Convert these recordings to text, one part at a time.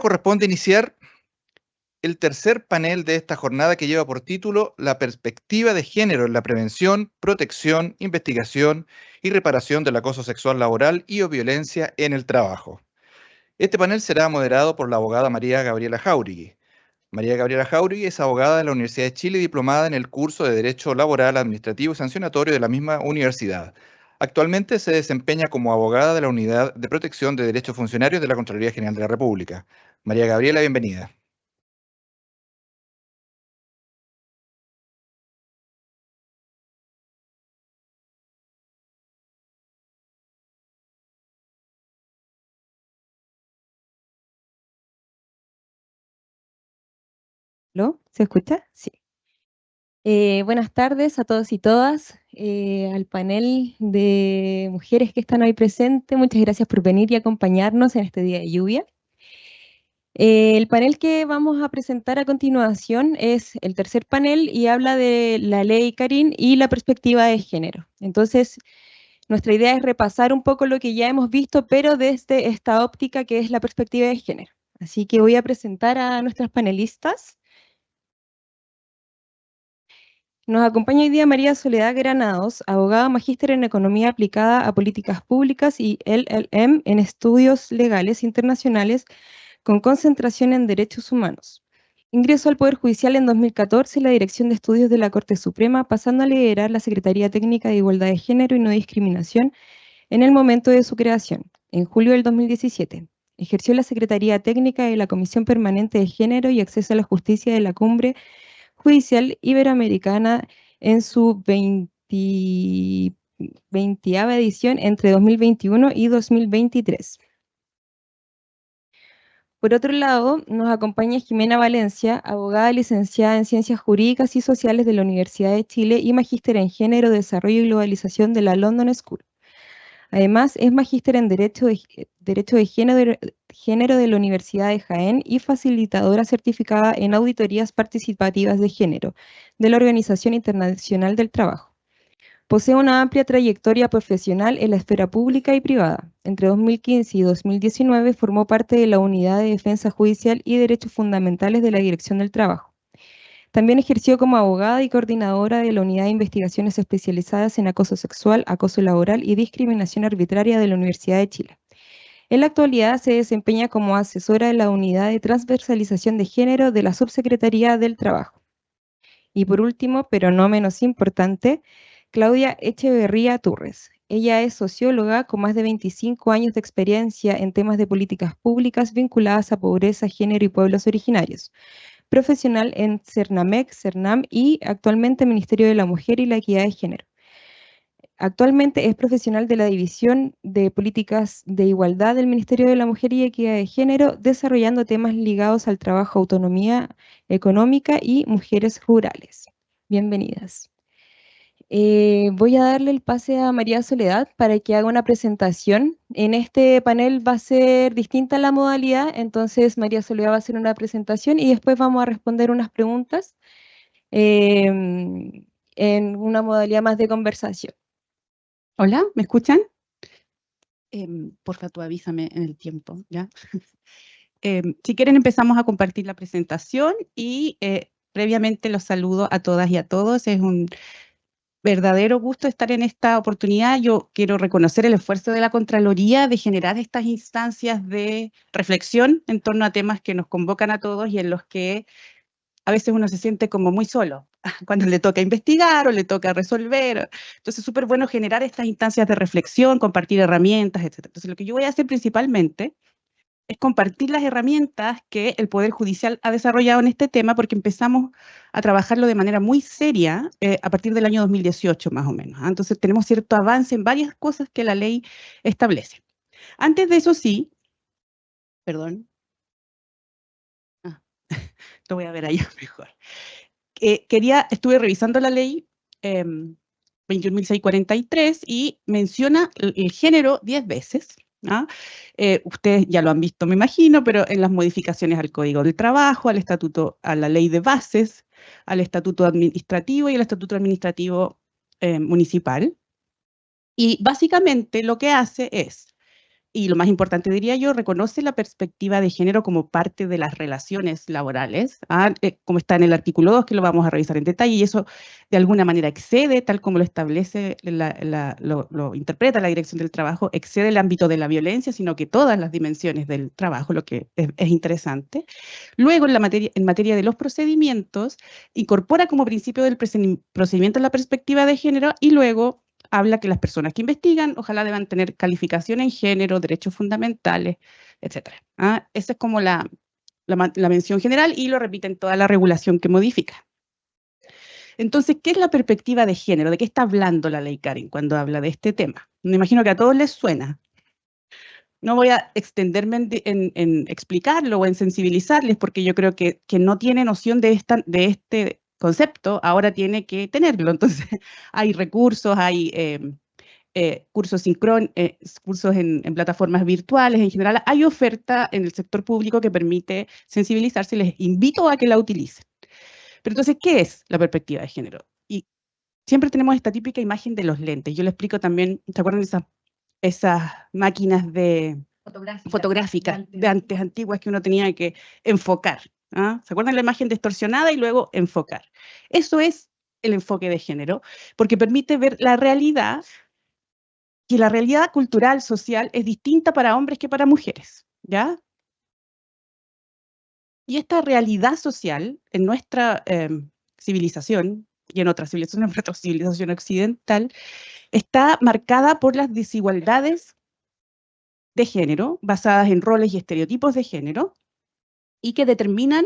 corresponde iniciar el tercer panel de esta jornada que lleva por título La perspectiva de género en la prevención, protección, investigación y reparación del acoso sexual laboral y o violencia en el trabajo. Este panel será moderado por la abogada María Gabriela Jáuregui. María Gabriela Jáuregui es abogada de la Universidad de Chile y diplomada en el curso de Derecho Laboral, Administrativo y Sancionatorio de la misma universidad. Actualmente se desempeña como abogada de la Unidad de Protección de Derechos Funcionarios de la Contraloría General de la República. María Gabriela, bienvenida. ¿Aló? ¿Se escucha? Sí. Buenas tardes a todos y todas, al panel de mujeres que están hoy presentes. Muchas gracias por venir y acompañarnos en este día de lluvia. El panel que vamos a presentar a continuación es el tercer panel y habla de la ley Carín y la perspectiva de género. Entonces, nuestra idea es repasar un poco lo que ya hemos visto, pero desde esta óptica que es la perspectiva de género. Así que voy a presentar a nuestras panelistas. Nos acompaña hoy día María Soledad Granados, abogada magíster en Economía aplicada a Políticas Públicas y LLM en Estudios Legales Internacionales con concentración en Derechos Humanos. Ingresó al Poder Judicial en 2014 en la Dirección de Estudios de la Corte Suprema, pasando a liderar la Secretaría Técnica de Igualdad de Género y No Discriminación en el momento de su creación, en julio del 2017. Ejerció la Secretaría Técnica de la Comisión Permanente de Género y Acceso a la Justicia de la Cumbre Judicial Iberoamericana en su 20ª edición entre 2021 y 2023. Por otro lado, nos acompaña Jimena Valencia, abogada licenciada en Ciencias Jurídicas y Sociales de la Universidad de Chile y magíster en Género, Desarrollo y Globalización de la London School. Además, es magíster en Derecho de Género de la Universidad de Jaén y facilitadora certificada en auditorías participativas de género de la Organización Internacional del Trabajo. Posee una amplia trayectoria profesional en la esfera pública y privada. Entre 2015 y 2019 formó parte de la Unidad de Defensa Judicial y Derechos Fundamentales de la Dirección del Trabajo. También ejerció como abogada y coordinadora de la Unidad de Investigaciones Especializadas en Acoso Sexual, Acoso Laboral y Discriminación Arbitraria de la Universidad de Chile. En la actualidad se desempeña como asesora de la Unidad de Transversalización de Género de la Subsecretaría del Trabajo. Y por último, pero no menos importante, Claudia Echeverría Turres. Ella es socióloga con más de 25 años de experiencia en temas de políticas públicas vinculadas a pobreza, género y pueblos originarios. Profesional en CERNAMEC, CERNAM y actualmente Ministerio de la Mujer y la Equidad de Género. Actualmente es profesional de la División de Políticas de Igualdad del Ministerio de la Mujer y Equidad de Género, desarrollando temas ligados al trabajo, autonomía económica y mujeres rurales. Bienvenidas. Voy a darle el pase a María Soledad para que haga una presentación. En este panel va a ser distinta la modalidad, entonces María Soledad va a hacer una presentación y después vamos a responder unas preguntas en una modalidad más de conversación. Hola, ¿me escuchan? Porfa, tú avísame en el tiempo, ¿ya? Si quieren empezamos a compartir la presentación y previamente los saludo a todas y a todos. Es un verdadero gusto estar en esta oportunidad. Yo quiero reconocer el esfuerzo de la Contraloría de generar estas instancias de reflexión en torno a temas que nos convocan a todos y en los que a veces uno se siente como muy solo, cuando le toca investigar o le toca resolver. Entonces es súper bueno generar estas instancias de reflexión, compartir herramientas, etc. Entonces lo que yo voy a hacer principalmente es compartir las herramientas que el Poder Judicial ha desarrollado en este tema, porque empezamos a trabajarlo de manera muy seria a partir del año 2018 más o menos. Entonces tenemos cierto avance en varias cosas que la ley establece. Antes de eso sí, perdón, lo voy a ver allá mejor. Estuve revisando la ley 21.643 y menciona el género 10 veces. ¿Ah? Ustedes ya lo han visto, me imagino, pero en las modificaciones al Código del Trabajo, al Estatuto, a la Ley de Bases, al Estatuto Administrativo y al Estatuto Administrativo Municipal. Y básicamente lo que hace es y lo más importante diría yo, reconoce la perspectiva de género como parte de las relaciones laborales, como está en el artículo 2, que lo vamos a revisar en detalle, y eso de alguna manera excede, tal como lo establece, lo interpreta la Dirección del Trabajo, excede el ámbito de la violencia, sino que todas las dimensiones del trabajo, lo que es interesante. Luego, en materia de los procedimientos, incorpora como principio del procedimiento la perspectiva de género, y luego habla que las personas que investigan ojalá deban tener calificación en género, derechos fundamentales, etc. Esa es como la mención general, y lo repite en toda la regulación que modifica. Entonces, ¿qué es la perspectiva de género? ¿De qué está hablando la ley Karen cuando habla de este tema? Me imagino que a todos les suena. No voy a extenderme en explicarlo o en sensibilizarles, porque yo creo que no tiene noción de este concepto, ahora tiene que tenerlo. Entonces, hay recursos, hay cursos cursos en plataformas virtuales, en general, hay oferta en el sector público que permite sensibilizarse, y les invito a que la utilicen. Pero entonces, ¿qué es la perspectiva de género? Y siempre tenemos esta típica imagen de los lentes. Yo le explico también, ¿se acuerdan de esas máquinas fotográficas de antes, antiguas, que uno tenía que enfocar? ¿Se acuerdan la imagen distorsionada y luego enfocar? Eso es el enfoque de género, porque permite ver la realidad, que la realidad cultural, social, es distinta para hombres que para mujeres, ¿ya? Y esta realidad social en nuestra civilización, y en otras civilizaciones, en nuestra civilización occidental, está marcada por las desigualdades de género, basadas en roles y estereotipos de género, y que determinan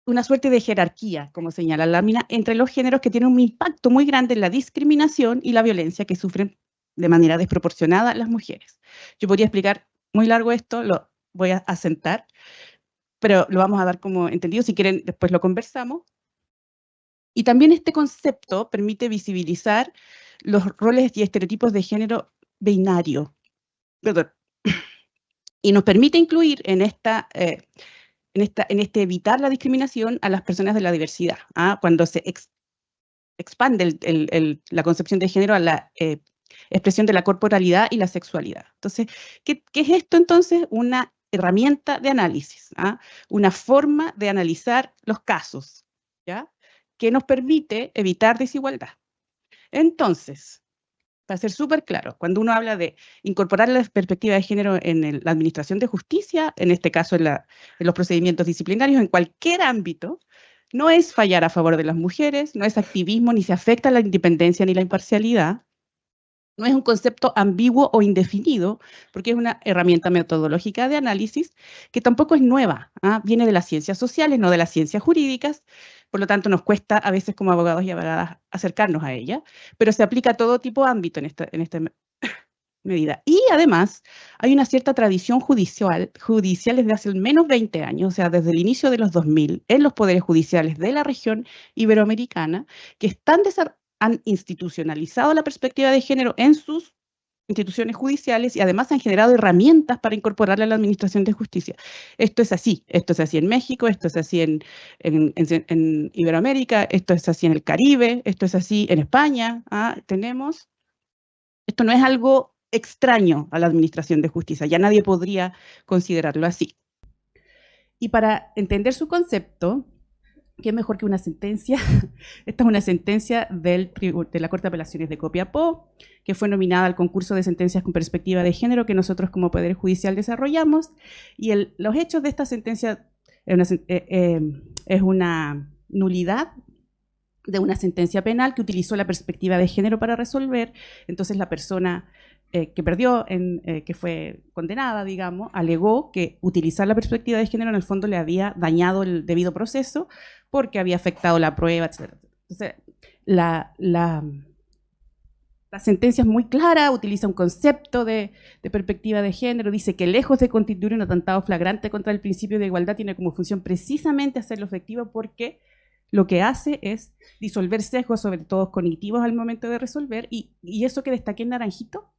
una suerte de jerarquía, como señala la lámina, entre los géneros, que tiene un impacto muy grande en la discriminación y la violencia que sufren de manera desproporcionada las mujeres. Yo podría explicar muy largo esto, lo voy a asentar, pero lo vamos a dar como entendido. Si quieren, después lo conversamos. Y también este concepto permite visibilizar los roles y estereotipos de género binario. Perdón. Y nos permite incluir en este evitar la discriminación a las personas de la diversidad, cuando se expande la concepción de género a la expresión de la corporalidad y la sexualidad. Entonces, ¿qué es esto entonces? Una herramienta de análisis, una forma de analizar los casos, ¿ya? Que nos permite evitar desigualdad. Entonces, para ser súper claro, cuando uno habla de incorporar la perspectiva de género en la administración de justicia, en este caso en los procedimientos disciplinarios, en cualquier ámbito, no es fallar a favor de las mujeres, no es activismo, ni se afecta la independencia ni la imparcialidad, no es un concepto ambiguo o indefinido, porque es una herramienta metodológica de análisis que tampoco es nueva, viene de las ciencias sociales, no de las ciencias jurídicas, por lo tanto nos cuesta a veces como abogados y abogadas acercarnos a ella, pero se aplica a todo tipo de ámbito en esta medida. Y además hay una cierta tradición judicial desde hace al menos 20 años, o sea, desde el inicio de los 2000, en los poderes judiciales de la región iberoamericana, que han institucionalizado la perspectiva de género en sus instituciones judiciales, y además han generado herramientas para incorporarla a la administración de justicia. Esto es así en México, esto es así en Iberoamérica, esto es así en el Caribe, esto es así en España. Esto no es algo extraño a la administración de justicia, ya nadie podría considerarlo así. Y para entender su concepto, ¿qué mejor que una sentencia? Esta es una sentencia de la Corte de Apelaciones de Copiapó, que fue nominada al concurso de sentencias con perspectiva de género que nosotros como Poder Judicial desarrollamos, y los hechos de esta sentencia es una nulidad de una sentencia penal que utilizó la perspectiva de género para resolver. Entonces la persona que perdió, que fue condenada, digamos, alegó que utilizar la perspectiva de género en el fondo le había dañado el debido proceso porque había afectado la prueba, etc. Entonces, la sentencia es muy clara, utiliza un concepto de perspectiva de género, dice que lejos de constituir un atentado flagrante contra el principio de igualdad, tiene como función precisamente hacerlo efectivo, porque lo que hace es disolver sesgos, sobre todo cognitivos, al momento de resolver, y eso que destaqué en naranjito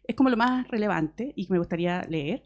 es como lo más relevante y que me gustaría leer.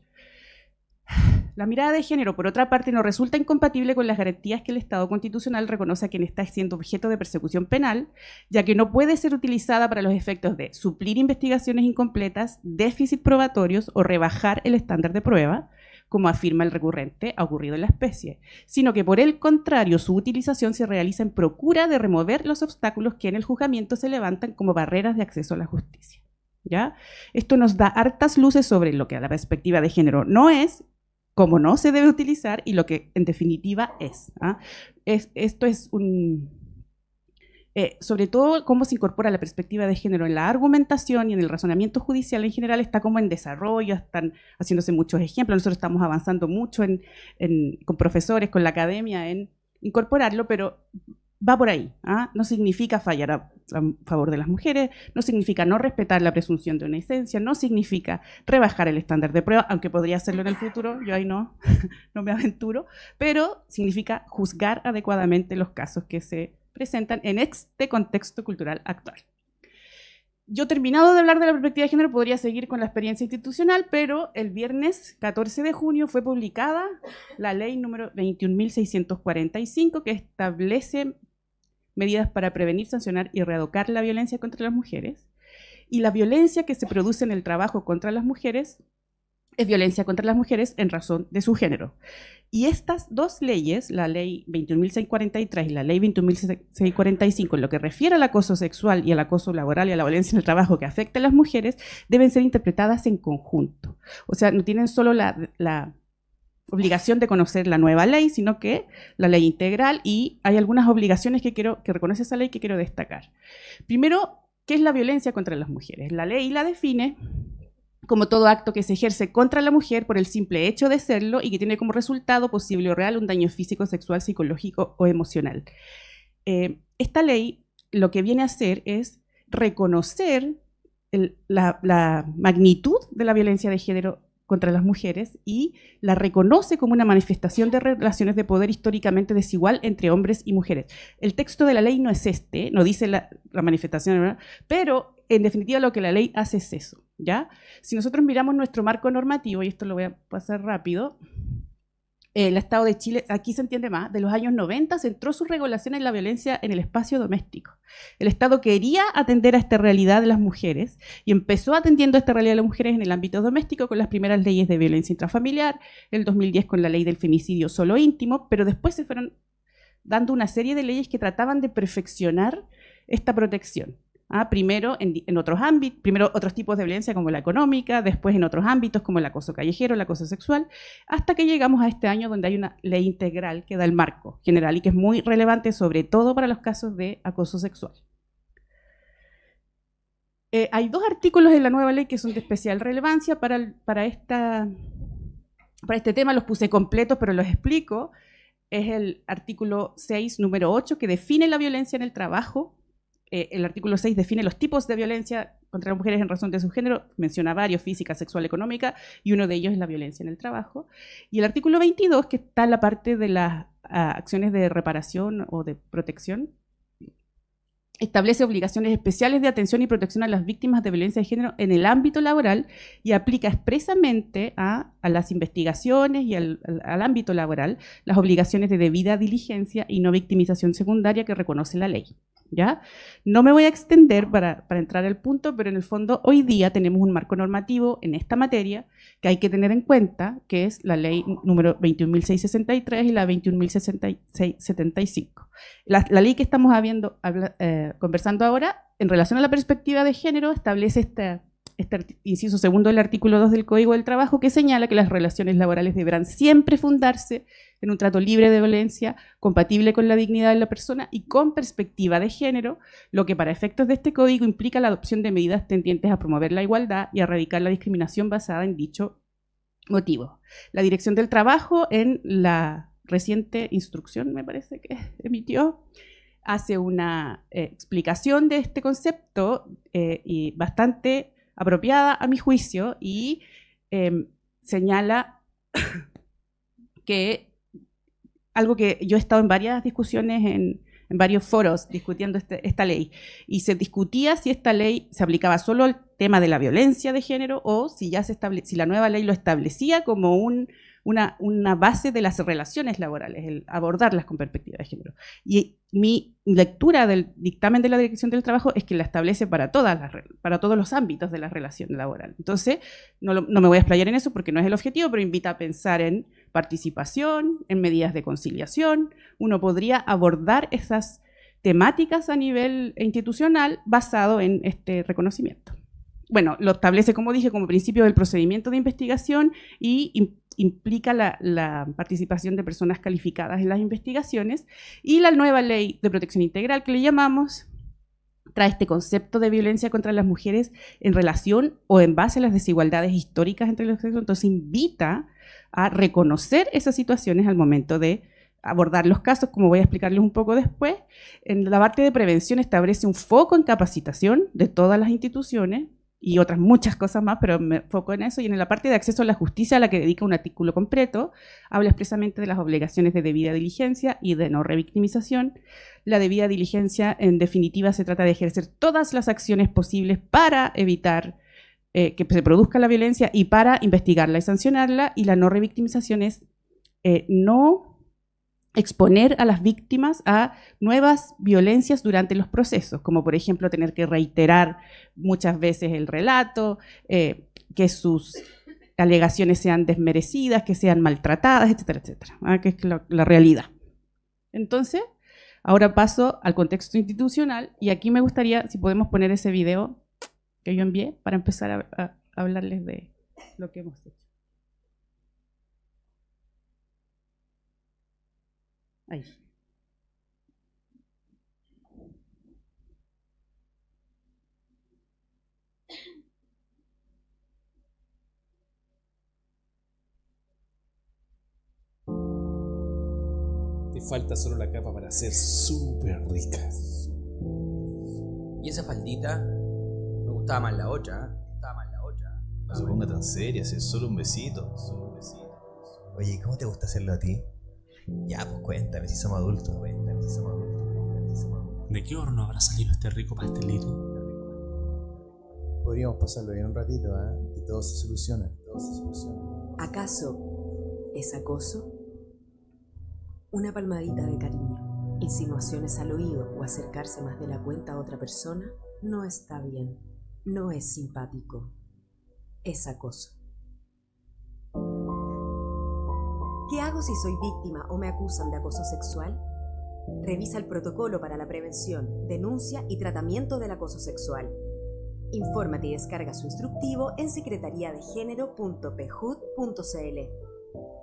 La mirada de género, por otra parte, no resulta incompatible con las garantías que el Estado constitucional reconoce a quien está siendo objeto de persecución penal, ya que no puede ser utilizada para los efectos de suplir investigaciones incompletas, déficit probatorios o rebajar el estándar de prueba, como afirma el recurrente, ha ocurrido en la especie, sino que por el contrario su utilización se realiza en procura de remover los obstáculos que en el juzgamiento se levantan como barreras de acceso a la justicia. ¿Ya? Esto nos da hartas luces sobre lo que a la perspectiva de género no es, cómo no se debe utilizar y lo que en definitiva es. Esto es sobre todo cómo se incorpora la perspectiva de género en la argumentación y en el razonamiento judicial en general está como en desarrollo, están haciéndose muchos ejemplos, nosotros estamos avanzando mucho con profesores, con la academia en incorporarlo, pero va por ahí. No significa fallar a favor de las mujeres, no significa no respetar la presunción de inocencia, no significa rebajar el estándar de prueba, aunque podría hacerlo en el futuro, yo ahí no me aventuro, pero significa juzgar adecuadamente los casos que se presentan en este contexto cultural actual. Yo, terminado de hablar de la perspectiva de género, podría seguir con la experiencia institucional, pero el viernes 14 de junio fue publicada la ley número 21.645, que establece medidas para prevenir, sancionar y reeducar la violencia contra las mujeres. Y la violencia que se produce en el trabajo contra las mujeres es violencia contra las mujeres en razón de su género. Y estas dos leyes, la ley 21.643 y la ley 21.645, en lo que refiere al acoso sexual y al acoso laboral y a la violencia en el trabajo que afecta a las mujeres, deben ser interpretadas en conjunto. O sea, no tienen solo la obligación de conocer la nueva ley, sino que la ley integral, y hay algunas obligaciones que reconoce esa ley que quiero destacar. Primero, ¿qué es la violencia contra las mujeres? La ley la define como todo acto que se ejerce contra la mujer por el simple hecho de serlo y que tiene como resultado posible o real un daño físico, sexual, psicológico o emocional. Esta ley lo que viene a hacer es reconocer la magnitud de la violencia de género contra las mujeres y la reconoce como una manifestación de relaciones de poder históricamente desigual entre hombres y mujeres. El texto de la ley no es no dice la manifestación, ¿verdad? Pero en definitiva lo que la ley hace es eso, ¿ya? Si nosotros miramos nuestro marco normativo, y esto lo voy a pasar rápido, el Estado de Chile, aquí se entiende más, de los años 90 centró su regulación en la violencia en el espacio doméstico. El Estado quería atender a esta realidad de las mujeres y empezó atendiendo a esta realidad de las mujeres en el ámbito doméstico con las primeras leyes de violencia intrafamiliar, el 2010 con la ley del femicidio solo íntimo, pero después se fueron dando una serie de leyes que trataban de perfeccionar esta protección. Primero en otros ámbitos, primero otros tipos de violencia como la económica, después en otros ámbitos como el acoso callejero, el acoso sexual, hasta que llegamos a este año donde hay una ley integral que da el marco general y que es muy relevante sobre todo para los casos de acoso sexual. Hay dos artículos en la nueva ley que son de especial relevancia para este tema, los puse completos pero los explico. Es el artículo 6, número 8, que define la violencia en el trabajo. El artículo 6 define los tipos de violencia contra las mujeres en razón de su género, menciona varios, física, sexual, económica, y uno de ellos es la violencia en el trabajo. Y el artículo 22, que está en la parte de las acciones de reparación o de protección, establece obligaciones especiales de atención y protección a las víctimas de violencia de género en el ámbito laboral y aplica expresamente a las investigaciones y al ámbito laboral las obligaciones de debida diligencia y no victimización secundaria que reconoce la ley. ¿Ya? No me voy a extender para entrar al punto, pero en el fondo hoy día tenemos un marco normativo en esta materia que hay que tener en cuenta, que es la ley número 21.663 y la 21.675. La ley que estamos conversando ahora, en relación a la perspectiva de género, establece este inciso segundo del artículo 2 del Código del Trabajo, que señala que las relaciones laborales deberán siempre fundarse en un trato libre de violencia, compatible con la dignidad de la persona y con perspectiva de género, lo que para efectos de este código implica la adopción de medidas tendientes a promover la igualdad y a erradicar la discriminación basada en dicho motivo. La Dirección del Trabajo, en la reciente instrucción, me parece que emitió, hace una explicación de este concepto y bastante apropiada a mi juicio, y señala que algo que yo he estado en varias discusiones en varios foros discutiendo esta ley, y se discutía si esta ley se aplicaba solo al tema de la violencia de género o si ya si la nueva ley lo establecía como una base de las relaciones laborales, el abordarlas con perspectiva de género. Y mi lectura del dictamen de la Dirección del Trabajo es que la establece para todos los ámbitos de la relación laboral. Entonces, no me voy a explayar en eso porque no es el objetivo, pero invita a pensar en participación, en medidas de conciliación. Uno podría abordar esas temáticas a nivel institucional basado en este reconocimiento. Bueno, lo establece, como dije, como principio del procedimiento de investigación y implica la participación de personas calificadas en las investigaciones, y la nueva ley de protección integral, que le llamamos, trae este concepto de violencia contra las mujeres en relación o en base a las desigualdades históricas entre los sexos. Entonces invita a reconocer esas situaciones al momento de abordar los casos, como voy a explicarles un poco después. En la parte de prevención establece un foco en capacitación de todas las instituciones y otras muchas cosas más, pero me foco en eso. Y en la parte de acceso a la justicia, a la que dedica un artículo completo, habla expresamente de las obligaciones de debida diligencia y de no revictimización. La debida diligencia, en definitiva, se trata de ejercer todas las acciones posibles para evitar que se produzca la violencia y para investigarla y sancionarla. Y la no revictimización es no exponer a las víctimas a nuevas violencias durante los procesos, como por ejemplo tener que reiterar muchas veces el relato, que sus alegaciones sean desmerecidas, que sean maltratadas, etcétera, etcétera, que es la realidad. Entonces, ahora paso al contexto institucional, y aquí me gustaría, si podemos poner ese video que yo envié, para empezar a hablarles de lo que hemos hecho. Ahí. Te falta solo la capa para ser súper rica. Y esa faldita, me gustaba más la otra, No se ponga tan seria, si es solo un besito. Oye, ¿cómo te gusta hacerlo a ti? Ya, pues cuéntame, si somos adultos. ¿De qué horno habrá salido este rico pastelito? Podríamos pasarlo bien un ratito, ¿eh? Y todo se soluciona, ¿Acaso es acoso? Una palmadita de cariño, insinuaciones al oído o acercarse más de la cuenta a otra persona no está bien, no es simpático, es acoso. ¿Qué hago si soy víctima o me acusan de acoso sexual? Revisa el protocolo para la prevención, denuncia y tratamiento del acoso sexual. Infórmate y descarga su instructivo en secretariadegénero.pjud.cl.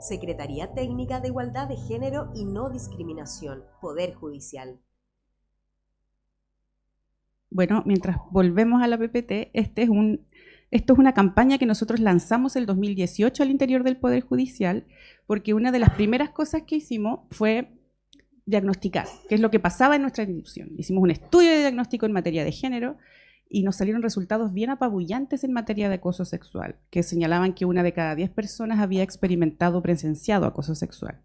Secretaría Técnica de Igualdad de Género y No Discriminación, Poder Judicial. Bueno, mientras volvemos a la PPT, esto es una campaña que nosotros lanzamos el 2018 al interior del Poder Judicial, porque una de las primeras cosas que hicimos fue diagnosticar qué es lo que pasaba en nuestra institución. Hicimos un estudio de diagnóstico en materia de género y nos salieron resultados bien apabullantes en materia de acoso sexual, que señalaban que 1 de cada 10 personas había experimentado o presenciado acoso sexual,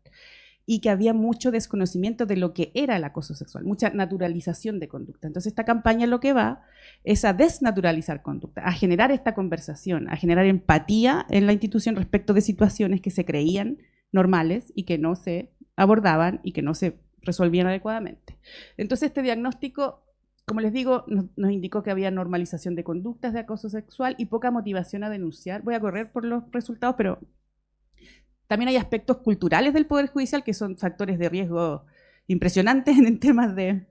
y que había mucho desconocimiento de lo que era el acoso sexual, mucha naturalización de conducta. Entonces esta campaña lo que va es a desnaturalizar conducta, a generar esta conversación, a generar empatía en la institución respecto de situaciones que se creían normales y que no se abordaban y que no se resolvían adecuadamente. Entonces este diagnóstico, como les digo, nos indicó que había normalización de conductas de acoso sexual y poca motivación a denunciar. Voy a correr por los resultados, pero también hay aspectos culturales del Poder Judicial que son factores de riesgo impresionantes en temas de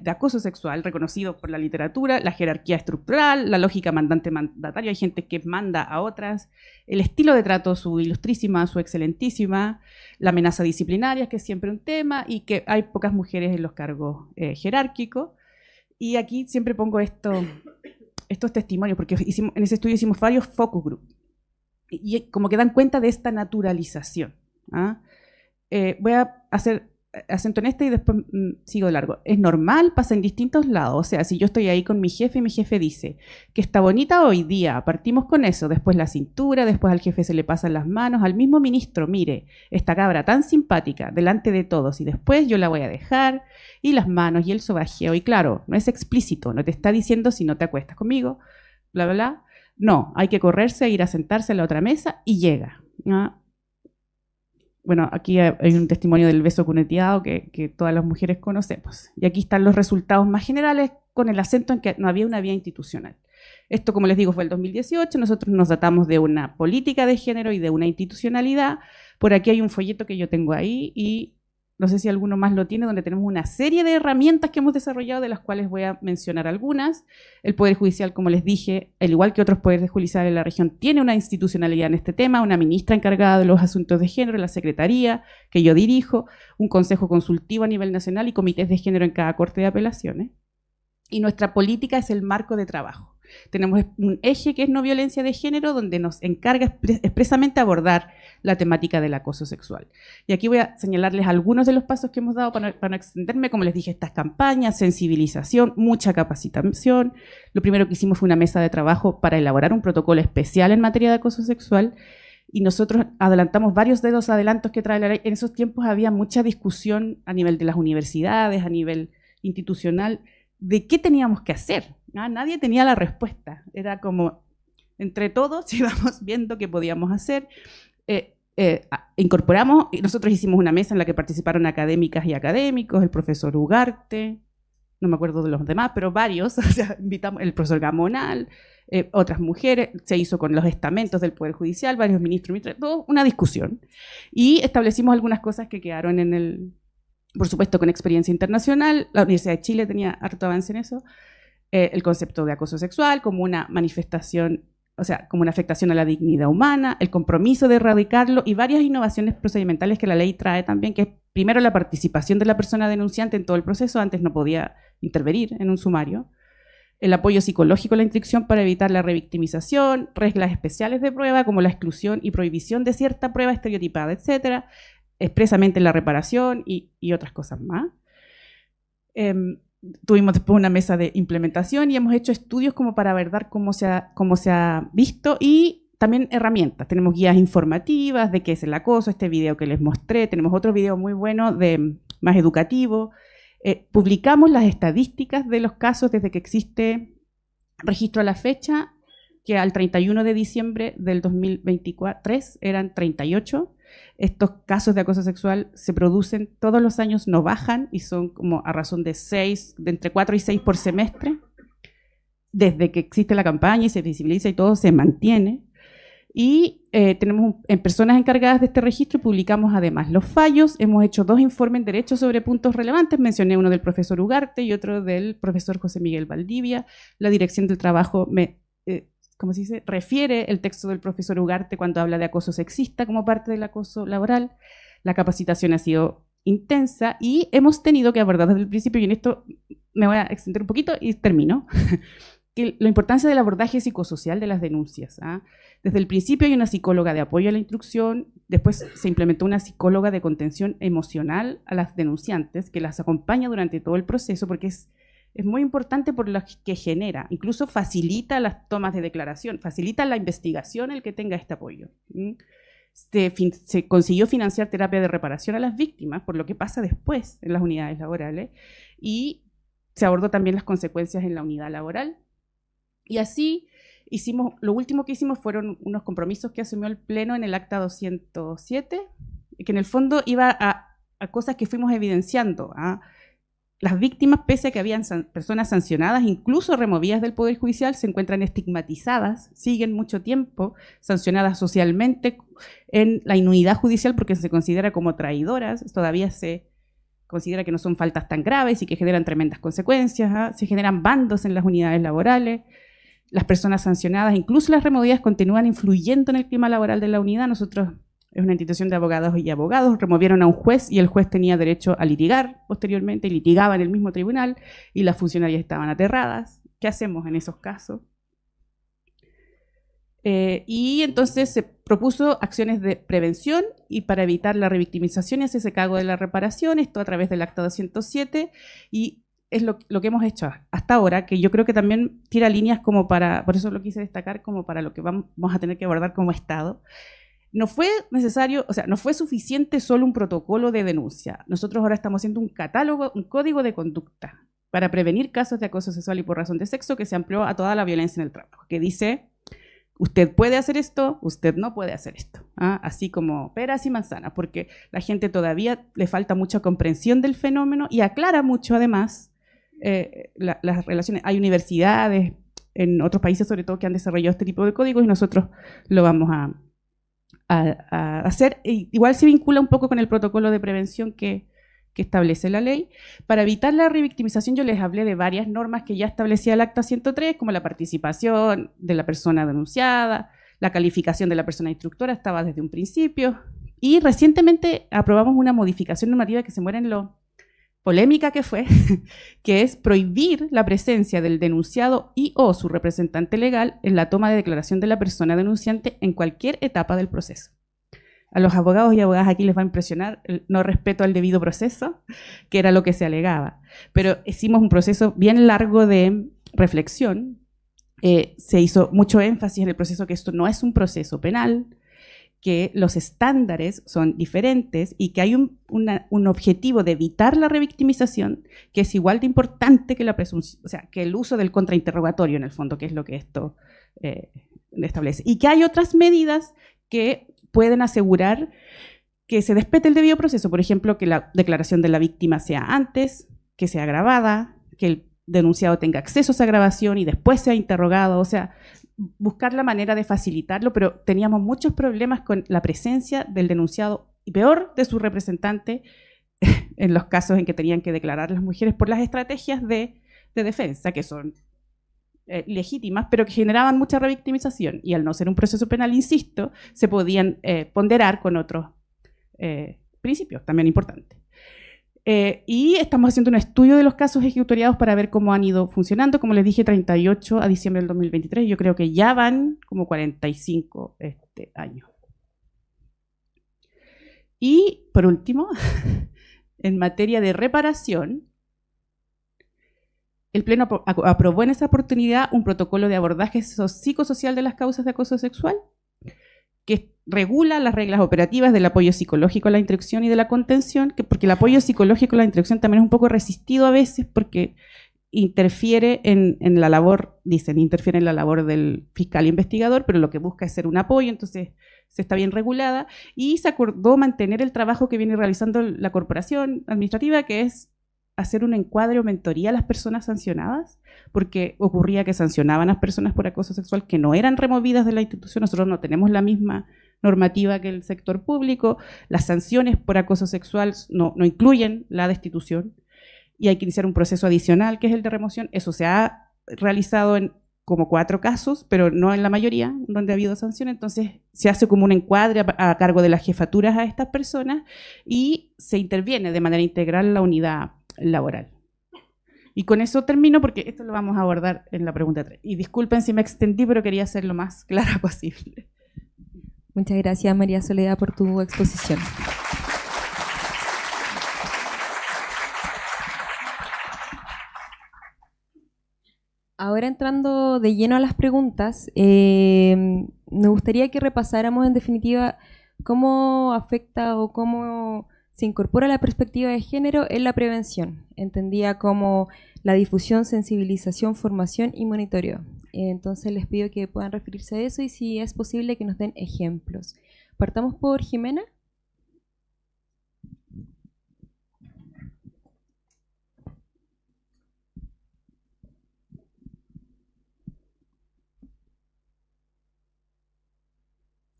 acoso sexual, reconocidos por la literatura, la jerarquía estructural, la lógica mandante-mandatario, hay gente que manda a otras, el estilo de trato, su ilustrísima, su excelentísima, la amenaza disciplinaria, que es siempre un tema, y que hay pocas mujeres en los cargos jerárquicos. Y aquí siempre pongo estos testimonios, porque en ese estudio hicimos varios focus group, y como que dan cuenta de esta naturalización. Voy a hacer acento en este y después sigo de largo. Es normal, pasa en distintos lados. O sea, si yo estoy ahí con mi jefe y mi jefe dice que está bonita hoy día, partimos con eso, después la cintura, después al jefe se le pasan las manos, al mismo ministro, mire, esta cabra tan simpática delante de todos y después yo la voy a dejar, y las manos y el sobajeo, y claro, no es explícito, no te está diciendo si no te acuestas conmigo, bla, bla, bla. No, hay que correrse, ir a sentarse a la otra mesa y llega. bueno, aquí hay un testimonio del beso cuneteado que todas las mujeres conocemos. Y aquí están los resultados más generales con el acento en que no había una vía institucional. Esto, como les digo, fue el 2018. Nosotros nos datamos de una política de género y de una institucionalidad. Por aquí hay un folleto que yo tengo ahí y no sé si alguno más lo tiene, donde tenemos una serie de herramientas que hemos desarrollado, de las cuales voy a mencionar algunas. El Poder Judicial, como les dije, al igual que otros poderes judiciales de la región, tiene una institucionalidad en este tema, una ministra encargada de los asuntos de género, la Secretaría, que yo dirijo, un consejo consultivo a nivel nacional y comités de género en cada corte de apelaciones. Y nuestra política es el marco de trabajo. Tenemos un eje que es no violencia de género, donde nos encarga expresamente abordar la temática del acoso sexual. Y aquí voy a señalarles algunos de los pasos que hemos dado para no extenderme. Como les dije, estas campañas, sensibilización, mucha capacitación. Lo primero que hicimos fue una mesa de trabajo para elaborar un protocolo especial en materia de acoso sexual. Y nosotros adelantamos varios de los adelantos que trae la ley. En esos tiempos había mucha discusión a nivel de las universidades, a nivel institucional, de qué teníamos que hacer. Nadie tenía la respuesta. Era como, entre todos íbamos viendo qué podíamos hacer. Incorporamos, y nosotros hicimos una mesa en la que participaron académicas y académicos, el profesor Ugarte, no me acuerdo de los demás, pero varios, o sea, invitamos el profesor Gamonal, otras mujeres, se hizo con los estamentos del Poder Judicial, varios ministros, todo una discusión. Y establecimos algunas cosas que quedaron en el, por supuesto, con experiencia internacional. La Universidad de Chile tenía harto avance en eso. El concepto de acoso sexual como una manifestación, o sea, como una afectación a la dignidad humana, el compromiso de erradicarlo y varias innovaciones procedimentales que la ley trae también, que es primero la participación de la persona denunciante en todo el proceso. Antes no podía intervenir en un sumario. El apoyo psicológico a la instrucción para evitar la revictimización, reglas especiales de prueba como la exclusión y prohibición de cierta prueba estereotipada, etcétera, expresamente la reparación y otras cosas más. Tuvimos después una mesa de implementación y hemos hecho estudios como para ver cómo se ha visto, y también herramientas. Tenemos guías informativas de qué es el acoso, este video que les mostré, tenemos otro video muy bueno, más educativo. Publicamos las estadísticas de los casos desde que existe registro a la fecha, que al 31 de diciembre del 2023 eran 38. Estos casos de acoso sexual se producen todos los años, no bajan, y son como a razón de entre 4 y 6 por semestre. Desde que existe la campaña y se visibiliza y todo, se mantiene. Y tenemos personas encargadas de este registro y publicamos además los fallos. Hemos hecho 2 informes en derecho sobre puntos relevantes. Mencioné uno del profesor Ugarte y otro del profesor José Miguel Valdivia. La Dirección del Trabajo ¿cómo se dice? Refiere el texto del profesor Ugarte cuando habla de acoso sexista como parte del acoso laboral. La capacitación ha sido intensa y hemos tenido que abordar desde el principio, y en esto me voy a extender un poquito y termino, que la importancia del abordaje psicosocial de las denuncias. Desde el principio hay una psicóloga de apoyo a la instrucción, después se implementó una psicóloga de contención emocional a las denunciantes que las acompaña durante todo el proceso, porque es muy importante por lo que genera, incluso facilita las tomas de declaración, facilita la investigación el que tenga este apoyo. Se consiguió financiar terapia de reparación a las víctimas, por lo que pasa después en las unidades laborales, y se abordó también las consecuencias en la unidad laboral. Y así lo último que hicimos fueron unos compromisos que asumió el Pleno en el acta 207, que en el fondo iba a cosas que fuimos evidenciando. Las víctimas, pese a que habían personas sancionadas, incluso removidas del Poder Judicial, se encuentran estigmatizadas, siguen mucho tiempo sancionadas socialmente en la inmunidad judicial porque se considera como traidoras. Todavía se considera que no son faltas tan graves y que generan tremendas consecuencias. Se generan bandos en las unidades laborales. Las personas sancionadas, incluso las removidas, continúan influyendo en el clima laboral de la unidad. Nosotros, es una institución de abogados y abogados, removieron a un juez y el juez tenía derecho a litigar posteriormente y litigaba en el mismo tribunal y las funcionarias estaban aterradas. ¿Qué hacemos en esos casos? Y entonces se propuso acciones de prevención y para evitar la revictimización y hacerse cargo de la reparación, esto a través del acta 207, y es lo que hemos hecho hasta ahora, que yo creo que también tira líneas como para, por eso lo quise destacar, como para lo que vamos a tener que abordar como Estado. No fue necesario, o sea, no fue suficiente solo un protocolo de denuncia. Nosotros ahora estamos haciendo un catálogo, un código de conducta para prevenir casos de acoso sexual y por razón de sexo que se amplió a toda la violencia en el trabajo, que dice Usted puede hacer esto, usted no puede hacer esto. Así como peras y manzanas, porque la gente todavía le falta mucha comprensión del fenómeno y aclara mucho además las relaciones. Hay universidades en otros países sobre todo que han desarrollado este tipo de códigos y nosotros lo vamos a hacer. Igual se vincula un poco con el protocolo de prevención que establece la ley. Para evitar la revictimización, yo les hablé de varias normas que ya establecía el Acta 103, como la participación de la persona denunciada, la calificación de la persona instructora, estaba desde un principio, y recientemente aprobamos una modificación normativa que se muere en lo polémica que fue, que es prohibir la presencia del denunciado y o su representante legal en la toma de declaración de la persona denunciante en cualquier etapa del proceso. A los abogados y abogadas aquí les va a impresionar el no respeto al debido proceso, que era lo que se alegaba. Pero hicimos un proceso bien largo de reflexión. Se hizo mucho énfasis en el proceso que esto no es un proceso penal, que los estándares son diferentes y que hay un objetivo de evitar la revictimización que es igual de importante que la presunción, o sea, que el uso del contrainterrogatorio en el fondo, que es lo que esto establece. Y que hay otras medidas que pueden asegurar que se respete el debido proceso, por ejemplo, que la declaración de la víctima sea antes, que sea grabada, que el denunciado tenga acceso a esa grabación y después sea interrogado, o sea, buscar la manera de facilitarlo, pero teníamos muchos problemas con la presencia del denunciado y peor de su representante en los casos en que tenían que declarar las mujeres por las estrategias de defensa, que son legítimas, pero que generaban mucha revictimización y al no ser un proceso penal, insisto, se podían ponderar con otros principios también importantes. Y estamos haciendo un estudio de los casos ejecutoriados para ver cómo han ido funcionando. Como les dije, 38 a diciembre del 2023, yo creo que ya van como 45 este año. Y por último, en materia de reparación, el Pleno aprobó en esa oportunidad un protocolo de abordaje psicosocial de las causas de acoso sexual que regula las reglas operativas del apoyo psicológico a la instrucción y de la contención, porque el apoyo psicológico a la instrucción también es un poco resistido a veces porque interfiere en la labor, dicen, interfiere en la labor del fiscal investigador, pero lo que busca es ser un apoyo, entonces se está bien regulada, y se acordó mantener el trabajo que viene realizando la corporación administrativa, que es hacer un encuadre o mentoría a las personas sancionadas, porque ocurría que sancionaban a las personas por acoso sexual que no eran removidas de la institución. Nosotros no tenemos la misma normativa que el sector público, las sanciones por acoso sexual no incluyen la destitución y hay que iniciar un proceso adicional que es el de remoción. Eso se ha realizado en como 4 casos, pero no en la mayoría donde ha habido sanciones, entonces se hace como un encuadre a cargo de las jefaturas a estas personas y se interviene de manera integral la unidad laboral. Y con eso termino porque esto lo vamos a abordar en la pregunta 3. Y disculpen si me extendí, pero quería ser lo más clara posible. Muchas gracias, María Soledad, por tu exposición. Ahora entrando de lleno a las preguntas, me gustaría que repasáramos en definitiva cómo afecta o cómo se incorpora la perspectiva de género en la prevención, entendida como la difusión, sensibilización, formación y monitoreo. Entonces les pido que puedan referirse a eso y si es posible que nos den ejemplos. Partamos por Jimena.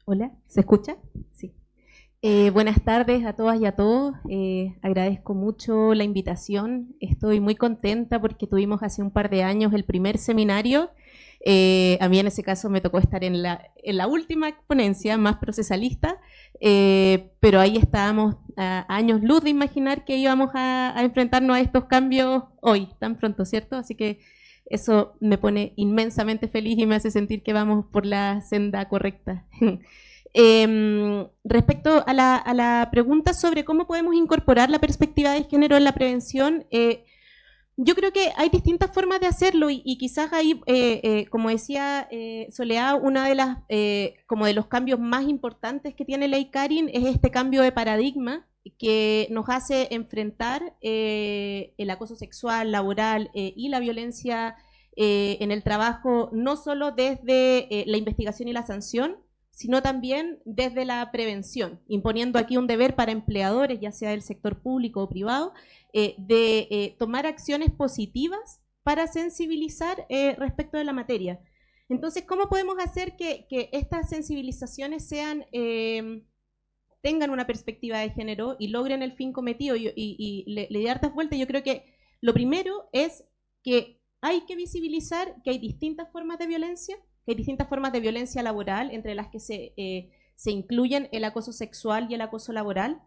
Hola, ¿se escucha? Sí. Buenas tardes a todas y a todos. Agradezco mucho la invitación. Estoy muy contenta porque tuvimos hace un par de años el primer seminario. A mí en ese caso me tocó estar en la última ponencia, más procesalista, pero ahí estábamos a años luz de imaginar que íbamos a enfrentarnos a estos cambios hoy, tan pronto, ¿cierto? Así que eso me pone inmensamente feliz y me hace sentir que vamos por la senda correcta. Respecto a la pregunta sobre cómo podemos incorporar la perspectiva de género en la prevención, yo creo que hay distintas formas de hacerlo y quizás ahí, como decía Soledad, una de las como de los cambios más importantes que tiene la ICARIN es este cambio de paradigma que nos hace enfrentar el acoso sexual, laboral y la violencia en el trabajo, no solo desde la investigación y la sanción, sino también desde la prevención, imponiendo aquí un deber para empleadores, ya sea del sector público o privado, de tomar acciones positivas para sensibilizar respecto de la materia. Entonces, ¿cómo podemos hacer que estas sensibilizaciones tengan una perspectiva de género y logren el fin cometido? Y le di hartas vueltas. Yo creo que lo primero es que hay que visibilizar que hay distintas formas de violencia, que hay distintas formas de violencia laboral, entre las que se incluyen el acoso sexual y el acoso laboral,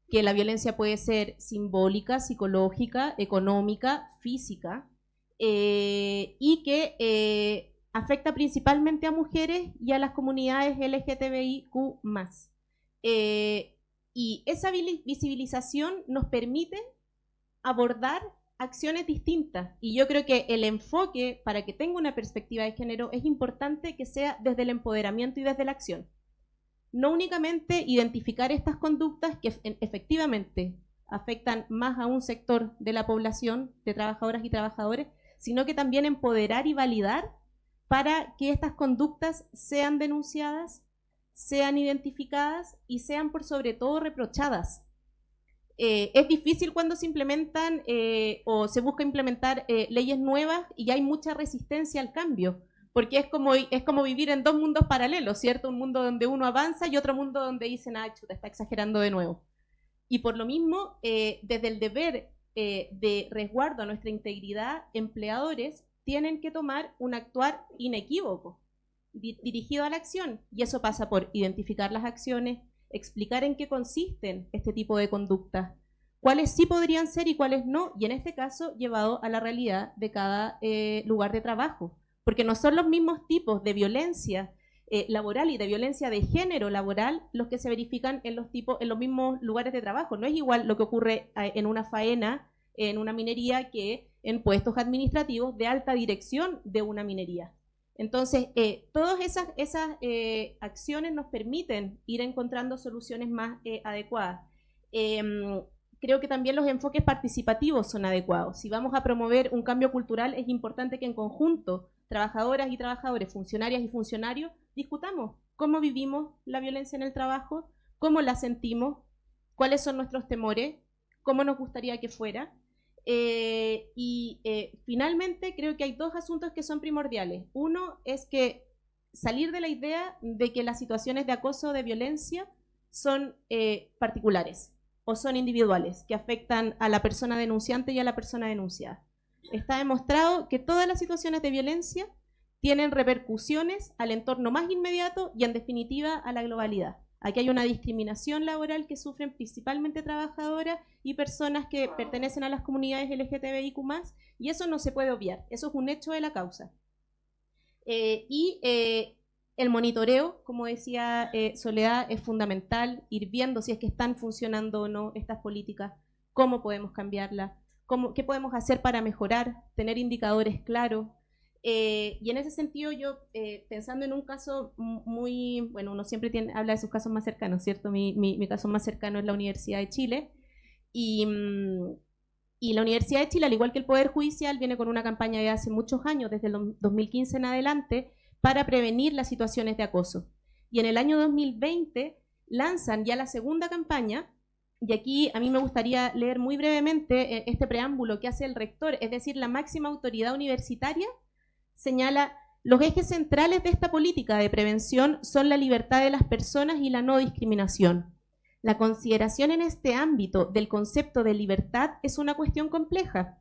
que la violencia puede ser simbólica, psicológica, económica, física, y que afecta principalmente a mujeres y a las comunidades LGTBIQ+. Y esa visibilización nos permite abordar acciones distintas, y yo creo que el enfoque, para que tenga una perspectiva de género, es importante que sea desde el empoderamiento y desde la acción. No únicamente identificar estas conductas que efectivamente afectan más a un sector de la población, de trabajadoras y trabajadores, sino que también empoderar y validar para que estas conductas sean denunciadas, sean identificadas y sean por sobre todo reprochadas. Es difícil cuando se implementan o se busca implementar leyes nuevas y hay mucha resistencia al cambio, porque es como vivir en dos mundos paralelos, ¿cierto? Un mundo donde uno avanza y otro mundo donde dicen, ah, chuta, está exagerando de nuevo. Y por lo mismo, desde el deber de resguardo a nuestra integridad, empleadores tienen que tomar un actuar inequívoco, dirigido a la acción, y eso pasa por identificar las acciones, explicar en qué consisten este tipo de conductas, cuáles sí podrían ser y cuáles no, y en este caso llevado a la realidad de cada lugar de trabajo, porque no son los mismos tipos de violencia laboral y de violencia de género laboral los que se verifican en los mismos lugares de trabajo. No es igual lo que ocurre en una faena, en una minería, que en puestos administrativos de alta dirección de una minería. Entonces, todas esas acciones nos permiten ir encontrando soluciones más adecuadas. Creo que también los enfoques participativos son adecuados. Si vamos a promover un cambio cultural, es importante que en conjunto, trabajadoras y trabajadores, funcionarias y funcionarios, discutamos cómo vivimos la violencia en el trabajo, cómo la sentimos, cuáles son nuestros temores, cómo nos gustaría que fuera. Finalmente creo que hay dos asuntos que son primordiales. Uno es que salir de la idea de que las situaciones de acoso o de violencia son particulares o son individuales, que afectan a la persona denunciante y a la persona denunciada. Está demostrado que todas las situaciones de violencia tienen repercusiones al entorno más inmediato y en definitiva a la globalidad. Aquí hay una discriminación laboral que sufren principalmente trabajadoras y personas que pertenecen a las comunidades LGTBIQ+, y eso no se puede obviar, eso es un hecho de la causa. El monitoreo, como decía Soledad, es fundamental, ir viendo si es que están funcionando o no estas políticas, cómo podemos cambiarlas, qué podemos hacer para mejorar, tener indicadores claros. Y en ese sentido yo, pensando en un caso muy, bueno, uno siempre habla de sus casos más cercanos, ¿cierto? Mi caso más cercano es la Universidad de Chile, y la Universidad de Chile, al igual que el Poder Judicial, viene con una campaña de hace muchos años, desde el 2015 en adelante, para prevenir las situaciones de acoso. Y en el año 2020 lanzan ya la segunda campaña, y aquí a mí me gustaría leer muy brevemente este preámbulo que hace el rector, es decir, la máxima autoridad universitaria, señala: los ejes centrales de esta política de prevención son la libertad de las personas y la no discriminación. La consideración en este ámbito del concepto de libertad es una cuestión compleja.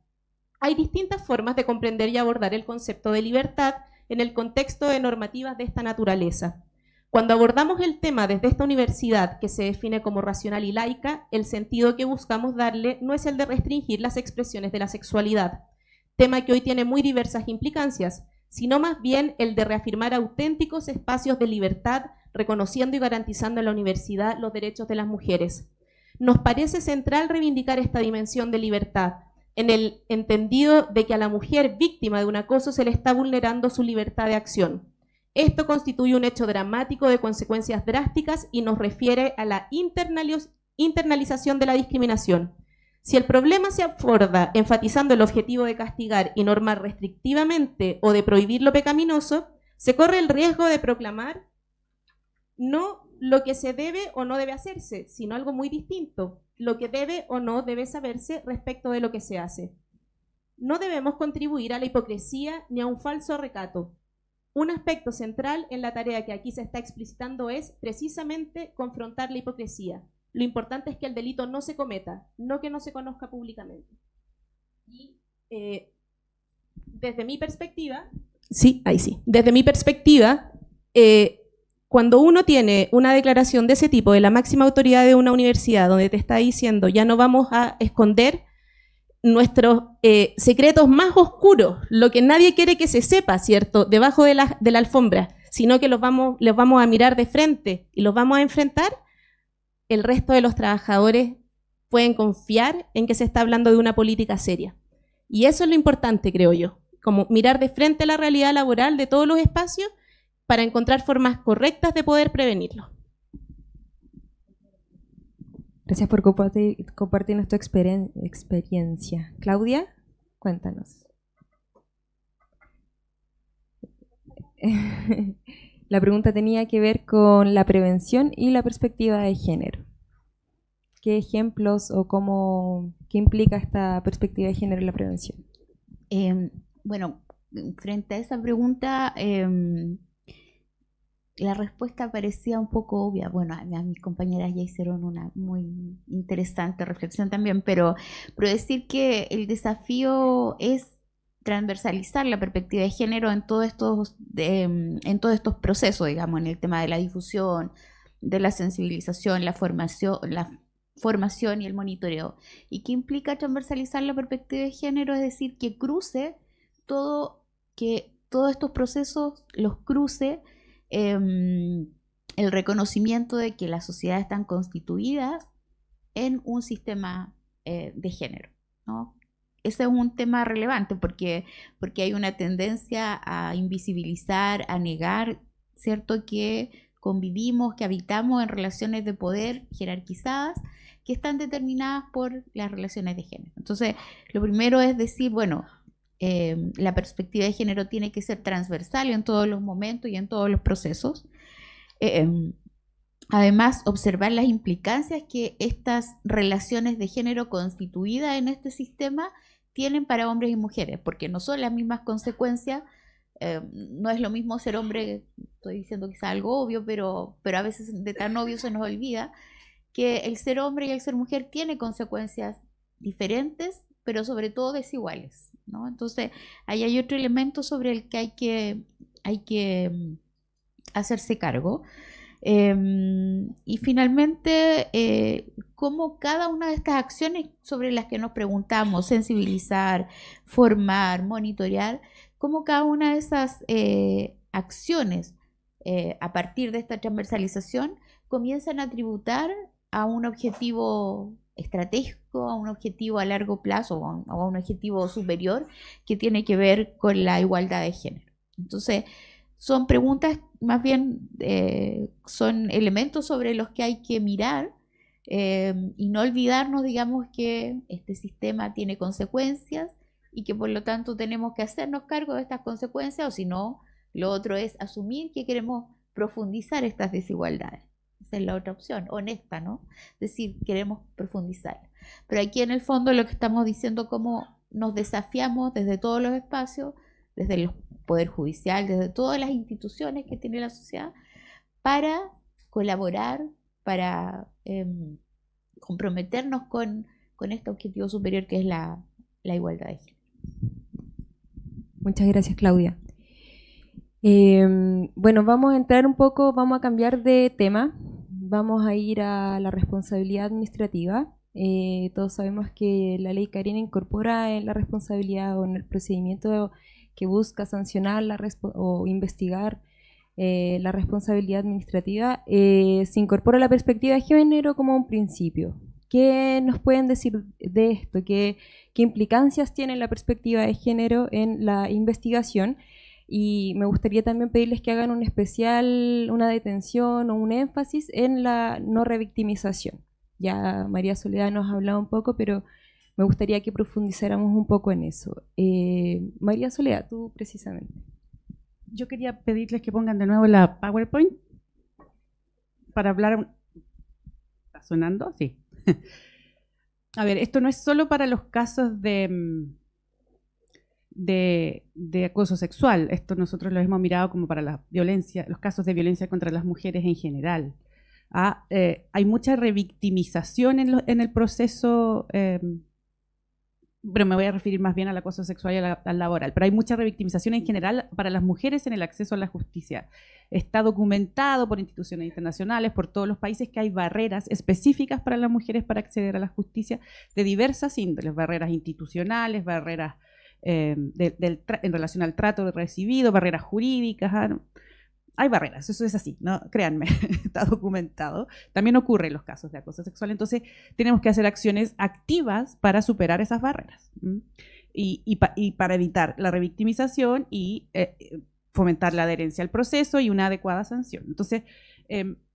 Hay distintas formas de comprender y abordar el concepto de libertad en el contexto de normativas de esta naturaleza. Cuando abordamos el tema desde esta universidad, que se define como racional y laica, el sentido que buscamos darle no es el de restringir las expresiones de la sexualidad, tema que hoy tiene muy diversas implicancias, sino más bien el de reafirmar auténticos espacios de libertad, reconociendo y garantizando en la universidad los derechos de las mujeres. Nos parece central reivindicar esta dimensión de libertad, en el entendido de que a la mujer víctima de un acoso se le está vulnerando su libertad de acción. Esto constituye un hecho dramático de consecuencias drásticas y nos refiere a la internalización de la discriminación. Si el problema se aborda enfatizando el objetivo de castigar y normar restrictivamente o de prohibir lo pecaminoso, se corre el riesgo de proclamar no lo que se debe o no debe hacerse, sino algo muy distinto, lo que debe o no debe saberse respecto de lo que se hace. No debemos contribuir a la hipocresía ni a un falso recato. Un aspecto central en la tarea que aquí se está explicitando es precisamente confrontar la hipocresía. Lo importante es que el delito no se cometa, no que no se conozca públicamente. Y desde mi perspectiva, desde mi perspectiva, cuando uno tiene una declaración de ese tipo de la máxima autoridad de una universidad donde te está diciendo ya no vamos a esconder nuestros secretos más oscuros, lo que nadie quiere que se sepa, ¿cierto?, debajo de la alfombra, sino que los vamos a mirar de frente y los vamos a enfrentar, el resto de los trabajadores pueden confiar en que se está hablando de una política seria. Y eso es lo importante, creo yo, como mirar de frente la realidad laboral de todos los espacios para encontrar formas correctas de poder prevenirlo. Gracias por compartirnos tu experiencia. Claudia, cuéntanos. La pregunta tenía que ver con la prevención y la perspectiva de género. ¿Qué ejemplos o qué implica esta perspectiva de género en la prevención? Bueno, frente a esa pregunta, la respuesta parecía un poco obvia. Bueno, a mis compañeras ya hicieron una muy interesante reflexión también, pero decir que el desafío es transversalizar la perspectiva de género en todos estos procesos, digamos, en el tema de la difusión, de la sensibilización, la formación y el monitoreo. ¿Y qué implica transversalizar la perspectiva de género? Es decir, que todos estos procesos los cruce el reconocimiento de que las sociedades están constituidas en un sistema de género, ¿no? Ese es un tema relevante porque hay una tendencia a invisibilizar, a negar, ¿cierto?, que convivimos, que habitamos en relaciones de poder jerarquizadas que están determinadas por las relaciones de género. Entonces, lo primero es decir, bueno, la perspectiva de género tiene que ser transversal en todos los momentos y en todos los procesos. Además, observar las implicancias que estas relaciones de género constituidas en este sistema tienen para hombres y mujeres, porque no son las mismas consecuencias. No es lo mismo ser hombre, estoy diciendo quizá algo obvio, pero a veces de tan obvio se nos olvida que el ser hombre y el ser mujer tiene consecuencias diferentes, pero sobre todo desiguales, ¿no? Entonces, ahí hay otro elemento sobre el que hay que hacerse cargo. Y finalmente, cómo cada una de estas acciones sobre las que nos preguntamos, sensibilizar, formar, monitorear, cómo cada una de esas acciones a partir de esta transversalización comienzan a tributar a un objetivo estratégico, a un objetivo a largo plazo o a un objetivo superior que tiene que ver con la igualdad de género. Entonces, son preguntas, más bien son elementos sobre los que hay que mirar y no olvidarnos, digamos, que este sistema tiene consecuencias y que por lo tanto tenemos que hacernos cargo de estas consecuencias, o si no, lo otro es asumir que queremos profundizar estas desigualdades. Esa es la otra opción, honesta, ¿no? Es decir, queremos profundizar. Pero aquí en el fondo lo que estamos diciendo, cómo nos desafiamos desde todos los espacios, desde el Poder Judicial, desde todas las instituciones que tiene la sociedad, para colaborar, para comprometernos con este objetivo superior que es la igualdad de género. Muchas gracias, Claudia. Bueno, vamos a cambiar de tema. Vamos a ir a la responsabilidad administrativa. Todos sabemos que la ley Karina incorpora en la responsabilidad o en el procedimiento que busca sancionar o investigar la responsabilidad administrativa, se incorpora la perspectiva de género como un principio. ¿Qué nos pueden decir de esto? ¿Qué implicancias tiene la perspectiva de género en la investigación? Y me gustaría también pedirles que hagan una detención o un énfasis en la no revictimización. Ya María Soledad nos ha hablado un poco, pero Me gustaría que profundizáramos un poco en eso. María Soledad, tú precisamente. Yo quería pedirles que pongan de nuevo la PowerPoint para hablar. ¿Está sonando? Sí. A ver, esto no es solo para los casos de acoso sexual. Esto nosotros lo hemos mirado como para la violencia, los casos de violencia contra las mujeres en general. Hay mucha revictimización en el proceso, pero me voy a referir más bien al acoso sexual y al laboral, pero hay mucha revictimización en general para las mujeres en el acceso a la justicia. Está documentado por instituciones internacionales, por todos los países, que hay barreras específicas para las mujeres para acceder a la justicia de diversas índoles, barreras institucionales, barreras en relación al trato recibido, barreras jurídicas. Hay barreras, eso es así, ¿no? Créanme, está documentado. También ocurre en los casos de acoso sexual, entonces tenemos que hacer acciones activas para superar esas barreras y para evitar la revictimización y fomentar la adherencia al proceso y una adecuada sanción. Entonces,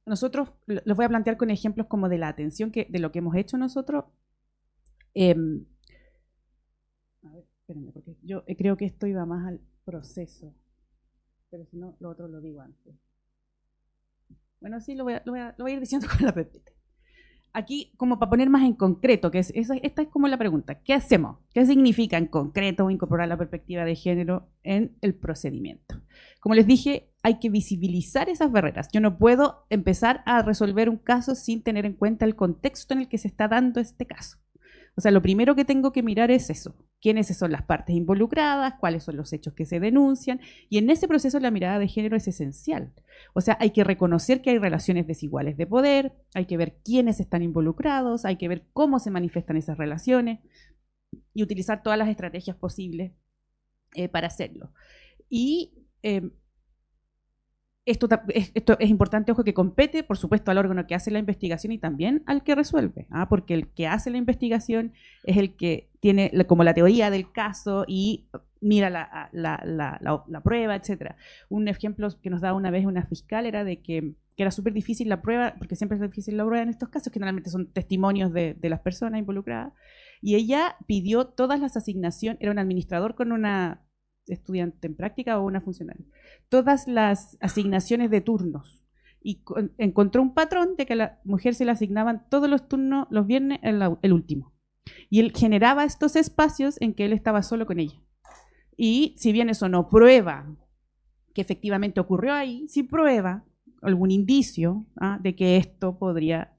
nosotros los voy a plantear con ejemplos como de la atención de lo que hemos hecho nosotros. A ver, espérenme, porque yo creo que esto iba más al proceso. Pero si no, lo otro lo digo antes. Bueno, sí, lo voy a ir diciendo con la PPT. Aquí, como para poner más en concreto, que esta es como la pregunta, ¿qué hacemos? ¿Qué significa en concreto incorporar la perspectiva de género en el procedimiento? Como les dije, hay que visibilizar esas barreras. Yo no puedo empezar a resolver un caso sin tener en cuenta el contexto en el que se está dando este caso. O sea, lo primero que tengo que mirar es eso. ¿Quiénes son las partes involucradas? ¿Cuáles son los hechos que se denuncian? Y en ese proceso la mirada de género es esencial. O sea, hay que reconocer que hay relaciones desiguales de poder, hay que ver quiénes están involucrados, hay que ver cómo se manifiestan esas relaciones y utilizar todas las estrategias posibles para hacerlo. Y esto es importante, ojo, que compete, por supuesto, al órgano que hace la investigación y también al que resuelve, porque el que hace la investigación es el que tiene como la teoría del caso y mira la prueba, etc. Un ejemplo que nos daba una vez una fiscal era de que era súper difícil la prueba, porque siempre es difícil la prueba en estos casos, que normalmente son testimonios de las personas involucradas, y ella pidió todas las asignaciones, era un administrador con una estudiante en práctica o una funcionaria, todas las asignaciones de turnos, y encontró un patrón de que a la mujer se le asignaban todos los turnos los viernes el último, y él generaba estos espacios en que él estaba solo con ella, y si bien eso no prueba que efectivamente ocurrió ahí, sí prueba algún indicio de que esto podría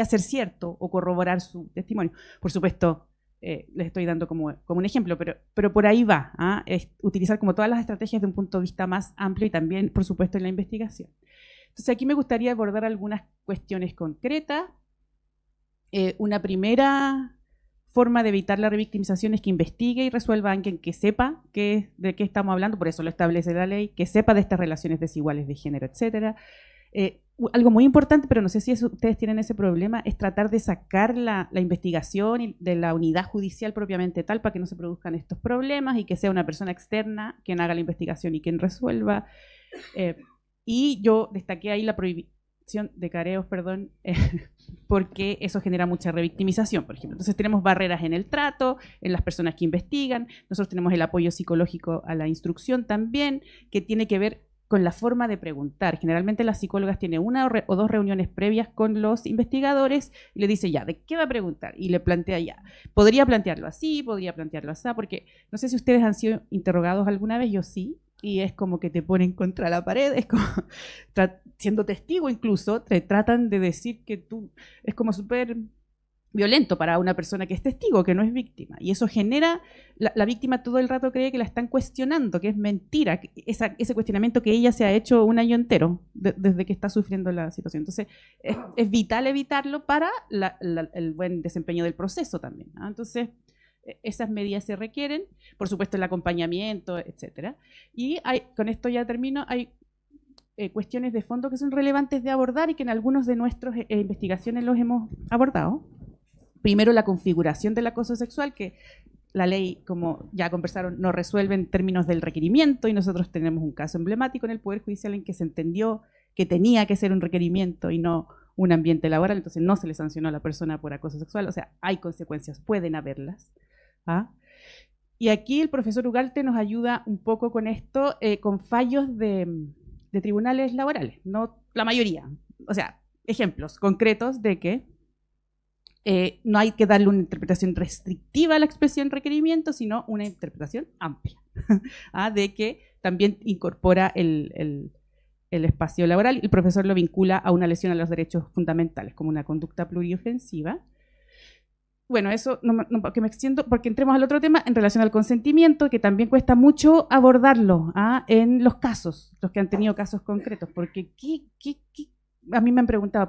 ser cierto o corroborar su testimonio. Por supuesto, les estoy dando como un ejemplo, pero por ahí va, es utilizar como todas las estrategias de un punto de vista más amplio y también, por supuesto, en la investigación. Entonces, aquí me gustaría abordar algunas cuestiones concretas. Una primera forma de evitar la revictimización es que investigue y resuelva alguien que sepa de qué estamos hablando, por eso lo establece la ley, que sepa de estas relaciones desiguales de género, etcétera. Algo muy importante, pero no sé si ustedes tienen ese problema, es tratar de sacar la investigación de la unidad judicial propiamente tal para que no se produzcan estos problemas y que sea una persona externa quien haga la investigación y quien resuelva. Y yo destaqué ahí la prohibición de careos, porque eso genera mucha revictimización, por ejemplo. Entonces tenemos barreras en el trato, en las personas que investigan, nosotros tenemos el apoyo psicológico a la instrucción también, que tiene que ver con la forma de preguntar. Generalmente las psicólogas tienen una o dos reuniones previas con los investigadores y le dice ya, ¿de qué va a preguntar? Y le plantea ya, podría plantearlo así, podría plantearlo así, porque no sé si ustedes han sido interrogados alguna vez, yo sí, y es como que te ponen contra la pared, es como, siendo testigo incluso, te tratan de decir que tú, es como súper violento para una persona que es testigo, que no es víctima. Y eso genera, la víctima todo el rato cree que la están cuestionando, que es mentira, ese cuestionamiento que ella se ha hecho un año entero desde que está sufriendo la situación. Entonces, es vital evitarlo para el buen desempeño del proceso también. Entonces, esas medidas se requieren, por supuesto el acompañamiento, etcétera. Y con esto ya termino, hay cuestiones de fondo que son relevantes de abordar y que en algunas de nuestras investigaciones los hemos abordado. Primero, la configuración del acoso sexual, que la ley, como ya conversaron, no resuelve en términos del requerimiento, y nosotros tenemos un caso emblemático en el Poder Judicial en que se entendió que tenía que ser un requerimiento y no un ambiente laboral, entonces no se le sancionó a la persona por acoso sexual, o sea, hay consecuencias, pueden haberlas. ¿Ah? Y aquí el profesor Ugarte nos ayuda un poco con esto, con fallos de tribunales laborales, no la mayoría. O sea, ejemplos concretos de que no hay que darle una interpretación restrictiva a la expresión requerimiento, sino una interpretación amplia, ¿ah? De que también incorpora el espacio laboral. El profesor lo vincula a una lesión a los derechos fundamentales, como una conducta pluriofensiva. Bueno, eso porque me extiendo, porque entremos al otro tema en relación al consentimiento, que también cuesta mucho abordarlo en los casos, los que han tenido casos concretos, porque a mí me han preguntado,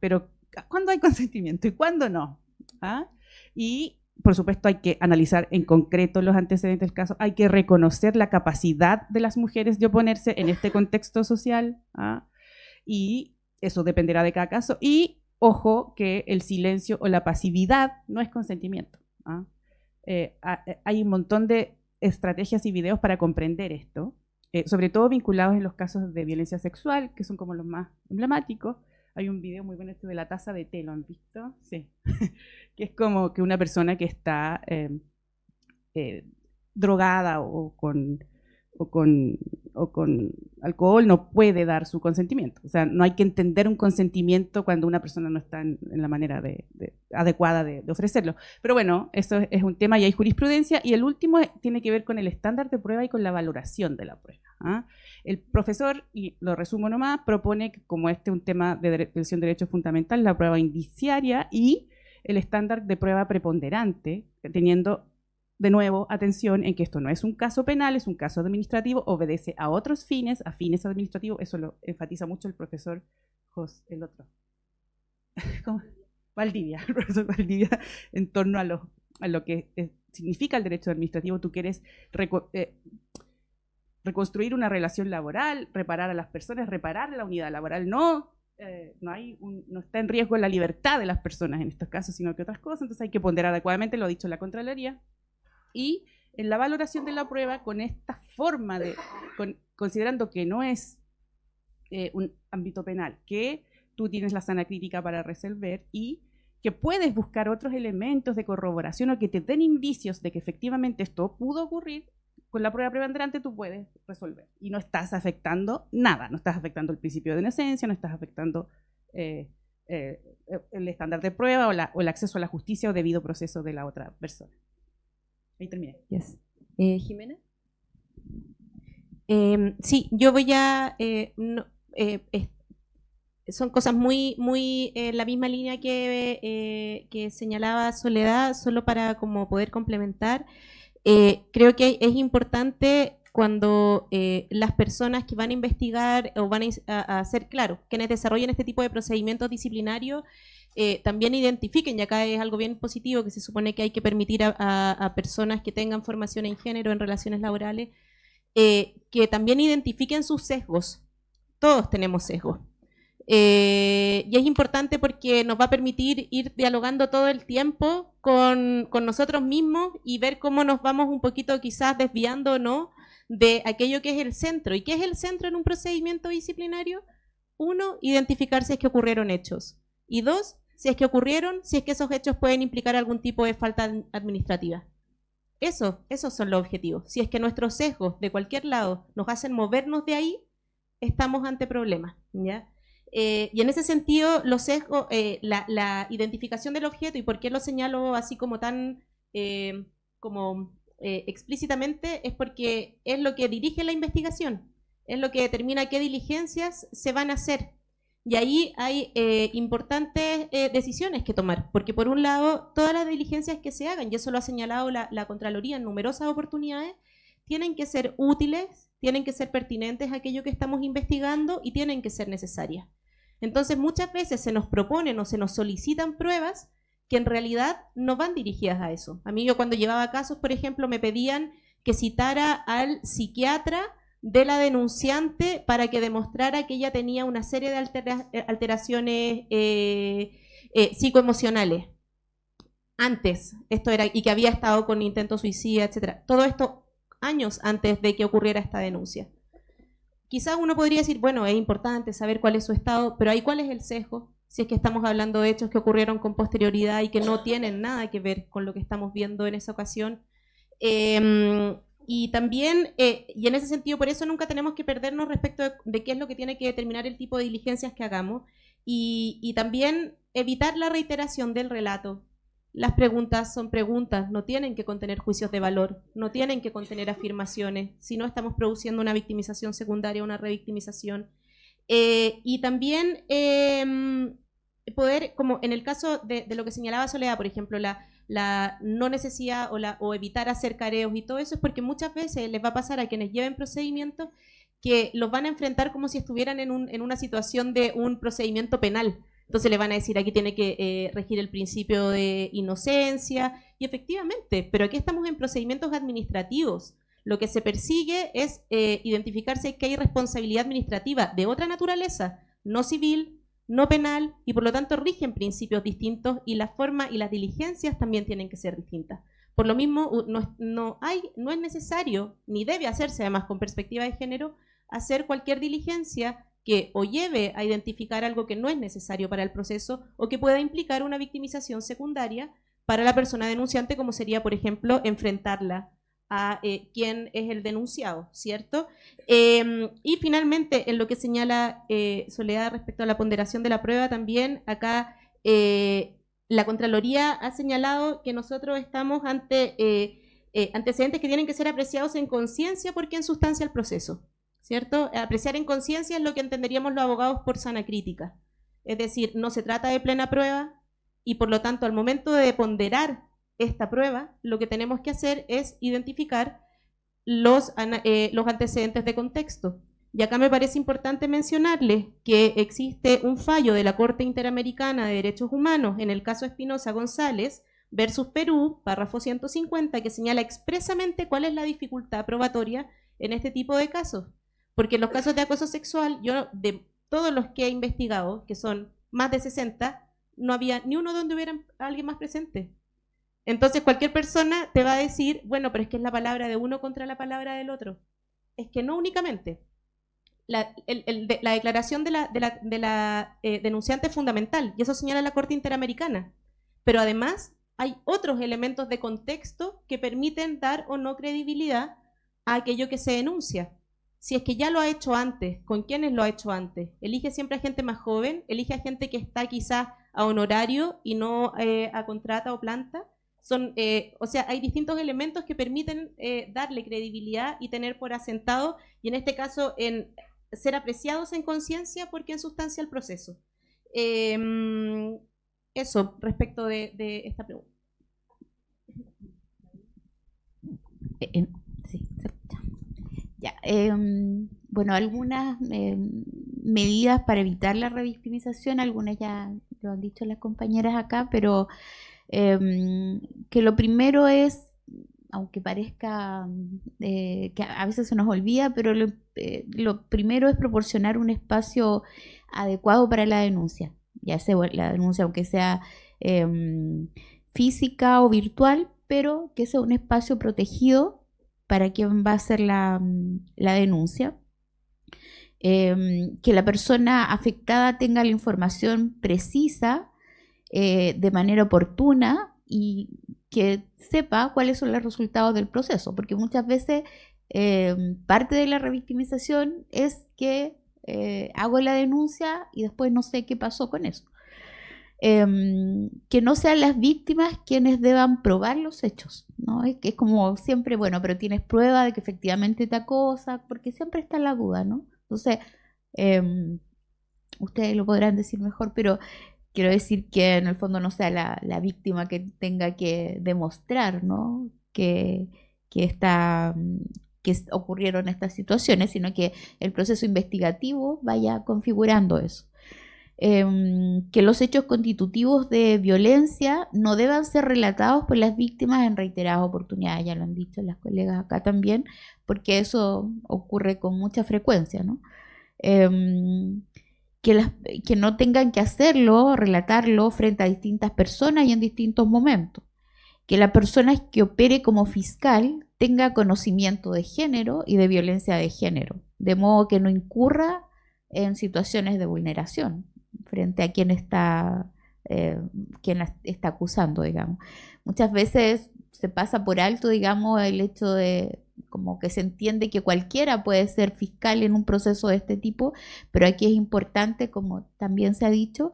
pero ¿cuándo hay consentimiento y cuándo no? ¿Ah? Y por supuesto hay que analizar en concreto los antecedentes del caso, hay que reconocer la capacidad de las mujeres de oponerse en este contexto social, ¿ah? Y eso dependerá de cada caso, y ojo que el silencio o la pasividad no es consentimiento, ¿ah? Hay un montón de estrategias y videos para comprender esto, sobre todo vinculados en los casos de violencia sexual, que son como los más emblemáticos. Hay un video muy bueno de la taza de té, ¿lo han visto? Sí. Que es como que una persona que está drogada o con alcohol no puede dar su consentimiento. O sea, no hay que entender un consentimiento cuando una persona no está en la manera adecuada de ofrecerlo. Pero bueno, eso es un tema y hay jurisprudencia. Y el último tiene que ver con el estándar de prueba y con la valoración de la prueba, ¿ah? El profesor, y lo resumo nomás, propone que como este es un tema de protección de derechos fundamentales, la prueba indiciaria y el estándar de prueba preponderante, teniendo de nuevo, atención en que esto no es un caso penal, es un caso administrativo, obedece a otros fines, a fines administrativos, eso lo enfatiza mucho el profesor el otro. ¿Cómo? Valdivia, el profesor Valdivia, en torno a lo que significa el derecho administrativo. Tú quieres reconstruir una relación laboral, reparar a las personas, reparar la unidad laboral, no está en riesgo la libertad de las personas en estos casos, sino que otras cosas, entonces hay que ponderar adecuadamente, lo ha dicho la Contraloría. Y en la valoración de la prueba, con esta forma considerando que no es un ámbito penal, que tú tienes la sana crítica para resolver y que puedes buscar otros elementos de corroboración o que te den indicios de que efectivamente esto pudo ocurrir, con la prueba preponderante tú puedes resolver. Y no estás afectando nada, no estás afectando el principio de inocencia, no estás afectando el estándar de prueba o el acceso a la justicia o debido proceso de la otra persona. Ahí terminé. Yes. ¿Jimena? Sí, yo voy a... son cosas muy en la misma línea que señalaba Soledad, solo para como poder complementar. Creo que es importante cuando las personas que van a investigar o van a hacer, claro, quienes desarrollen este tipo de procedimientos disciplinarios, también identifiquen, y acá es algo bien positivo, que se supone que hay que permitir a personas que tengan formación en género, en relaciones laborales, que también identifiquen sus sesgos. Todos tenemos sesgos. Y es importante porque nos va a permitir ir dialogando todo el tiempo con nosotros mismos y ver cómo nos vamos un poquito quizás desviando o no de aquello que es el centro. ¿Y qué es el centro en un procedimiento disciplinario? 1, identificar si es que ocurrieron hechos. Y 2, si es que ocurrieron, si es que esos hechos pueden implicar algún tipo de falta administrativa. Esos son los objetivos. Si es que nuestros sesgos de cualquier lado nos hacen movernos de ahí, estamos ante problemas, ¿ya? Y en ese sentido, los sesgos, la identificación del objeto, y por qué lo señalo así como tan explícitamente, es porque es lo que dirige la investigación, es lo que determina qué diligencias se van a hacer. Y ahí hay importantes decisiones que tomar, porque por un lado, todas las diligencias que se hagan, y eso lo ha señalado la Contraloría en numerosas oportunidades, tienen que ser útiles, tienen que ser pertinentes a aquello que estamos investigando y tienen que ser necesarias. Entonces, muchas veces se nos proponen o se nos solicitan pruebas que en realidad no van dirigidas a eso. A mí, yo cuando llevaba casos, por ejemplo, me pedían que citara al psiquiatra de la denunciante para que demostrara que ella tenía una serie de alteraciones psicoemocionales. Antes, esto era, y que había estado con intento suicida, etcétera. Todo esto años antes de que ocurriera esta denuncia. Quizás uno podría decir, bueno, es importante saber cuál es su estado, pero ahí cuál es el sesgo. si es que estamos hablando de hechos que ocurrieron con posterioridad y que no tienen nada que ver con lo que estamos viendo en esa ocasión. Y también, y en ese sentido, por eso nunca tenemos que perdernos respecto de qué es lo que tiene que determinar el tipo de diligencias que hagamos, y también evitar la reiteración del relato. Las preguntas son preguntas, no tienen que contener juicios de valor, no tienen que contener afirmaciones, si no estamos produciendo una victimización secundaria, una revictimización. Y también poder, como en el caso de lo que señalaba Soledad, por ejemplo, la no necesidad o evitar hacer careos y todo eso, es porque muchas veces les va a pasar a quienes lleven procedimientos que los van a enfrentar como si estuvieran en una situación de un procedimiento penal. Entonces le van a decir, aquí tiene que regir el principio de inocencia, y efectivamente, pero aquí estamos en procedimientos administrativos. Lo que se persigue es identificarse que hay responsabilidad administrativa de otra naturaleza, no civil, no penal, y por lo tanto rigen principios distintos, y la forma y las diligencias también tienen que ser distintas. Por lo mismo, no es necesario, ni debe hacerse además con perspectiva de género, hacer cualquier diligencia que o lleve a identificar algo que no es necesario para el proceso o que pueda implicar una victimización secundaria para la persona denunciante, como sería, por ejemplo, enfrentarla a quién es el denunciado, ¿cierto? Y finalmente, en lo que señala Soledad respecto a la ponderación de la prueba, también acá la Contraloría ha señalado que nosotros estamos ante antecedentes que tienen que ser apreciados en conciencia porque en sustancia el proceso, ¿cierto? Apreciar en conciencia es lo que entenderíamos los abogados por sana crítica. Es decir, no se trata de plena prueba y por lo tanto al momento de ponderar esta prueba, lo que tenemos que hacer es identificar los antecedentes de contexto. Y acá me parece importante mencionarles que existe un fallo de la Corte Interamericana de Derechos Humanos en el caso Espinosa González versus Perú, párrafo 150, que señala expresamente cuál es la dificultad probatoria en este tipo de casos. Porque en los casos de acoso sexual, yo de todos los que he investigado, que son más de 60, no había ni uno donde hubiera alguien más presente. Entonces cualquier persona te va a decir, bueno, pero es que es la palabra de uno contra la palabra del otro. Es que no únicamente. La declaración de la denunciante es fundamental, y eso señala la Corte Interamericana. Pero además hay otros elementos de contexto que permiten dar o no credibilidad a aquello que se denuncia. Si es que ya lo ha hecho antes, ¿con quiénes lo ha hecho antes? Elige siempre a gente más joven, elige a gente que está quizás a honorario y no a contrata o planta. O sea, hay distintos elementos que permiten darle credibilidad y tener por asentado, y en este caso en ser apreciados en conciencia porque en sustancia el proceso. Eso respecto de esta pregunta. Sí, se escucha. Ya, bueno, algunas medidas para evitar la revictimización, algunas ya lo han dicho las compañeras acá, pero que lo primero es, aunque parezca que a veces se nos olvida, pero lo primero es proporcionar un espacio adecuado para la denuncia, ya sea la denuncia aunque sea física o virtual, pero que sea un espacio protegido para quien va a hacer la denuncia, que la persona afectada tenga la información precisa de manera oportuna y que sepa cuáles son los resultados del proceso, porque muchas veces parte de la revictimización es que hago la denuncia y después no sé qué pasó con eso. Que no sean las víctimas quienes deban probar los hechos, ¿no? Es que es como siempre, bueno, pero tienes prueba de que efectivamente te acosa, porque siempre está la duda, ¿no? Entonces, ustedes lo podrán decir mejor, pero quiero decir que en el fondo no sea la víctima que tenga que demostrar, ¿no? que ocurrieron estas situaciones, sino que el proceso investigativo vaya configurando eso. Que los hechos constitutivos de violencia no deban ser relatados por las víctimas en reiteradas oportunidades, ya lo han dicho las colegas acá también, porque eso ocurre con mucha frecuencia, ¿no? Que no tengan que hacerlo, relatarlo frente a distintas personas y en distintos momentos. Que la persona que opere como fiscal tenga conocimiento de género y de violencia de género, de modo que no incurra en situaciones de vulneración frente a quien quien la está acusando, digamos. Muchas veces se pasa por alto, digamos, el hecho de como que se entiende que cualquiera puede ser fiscal en un proceso de este tipo, pero aquí es importante, como también se ha dicho,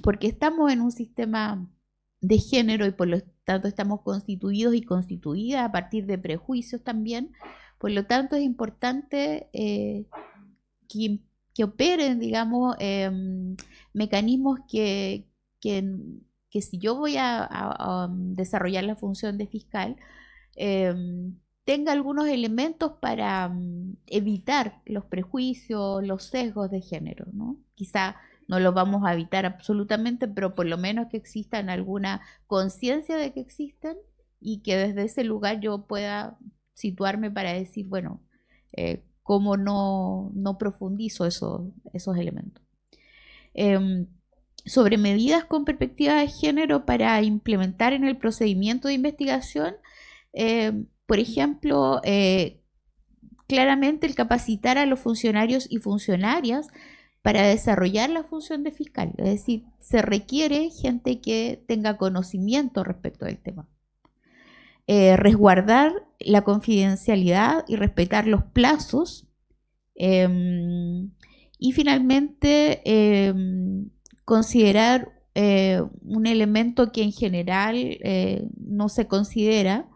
porque estamos en un sistema de género y por lo tanto estamos constituidos y constituidas a partir de prejuicios también. Por lo tanto, es importante que operen, digamos, mecanismos que si yo voy a desarrollar la función de fiscal, tenga algunos elementos para evitar los prejuicios, los sesgos de género, ¿no? Quizá no los vamos a evitar absolutamente, pero por lo menos que existan alguna conciencia de que existen y que desde ese lugar yo pueda situarme para decir, bueno, cómo no profundizo esos elementos. Sobre medidas con perspectiva de género para implementar en el procedimiento de investigación, por ejemplo, claramente el capacitar a los funcionarios y funcionarias para desarrollar la función de fiscal, es decir, se requiere gente que tenga conocimiento respecto del tema. Resguardar la confidencialidad y respetar los plazos. Y finalmente, considerar un elemento que en general no se considera,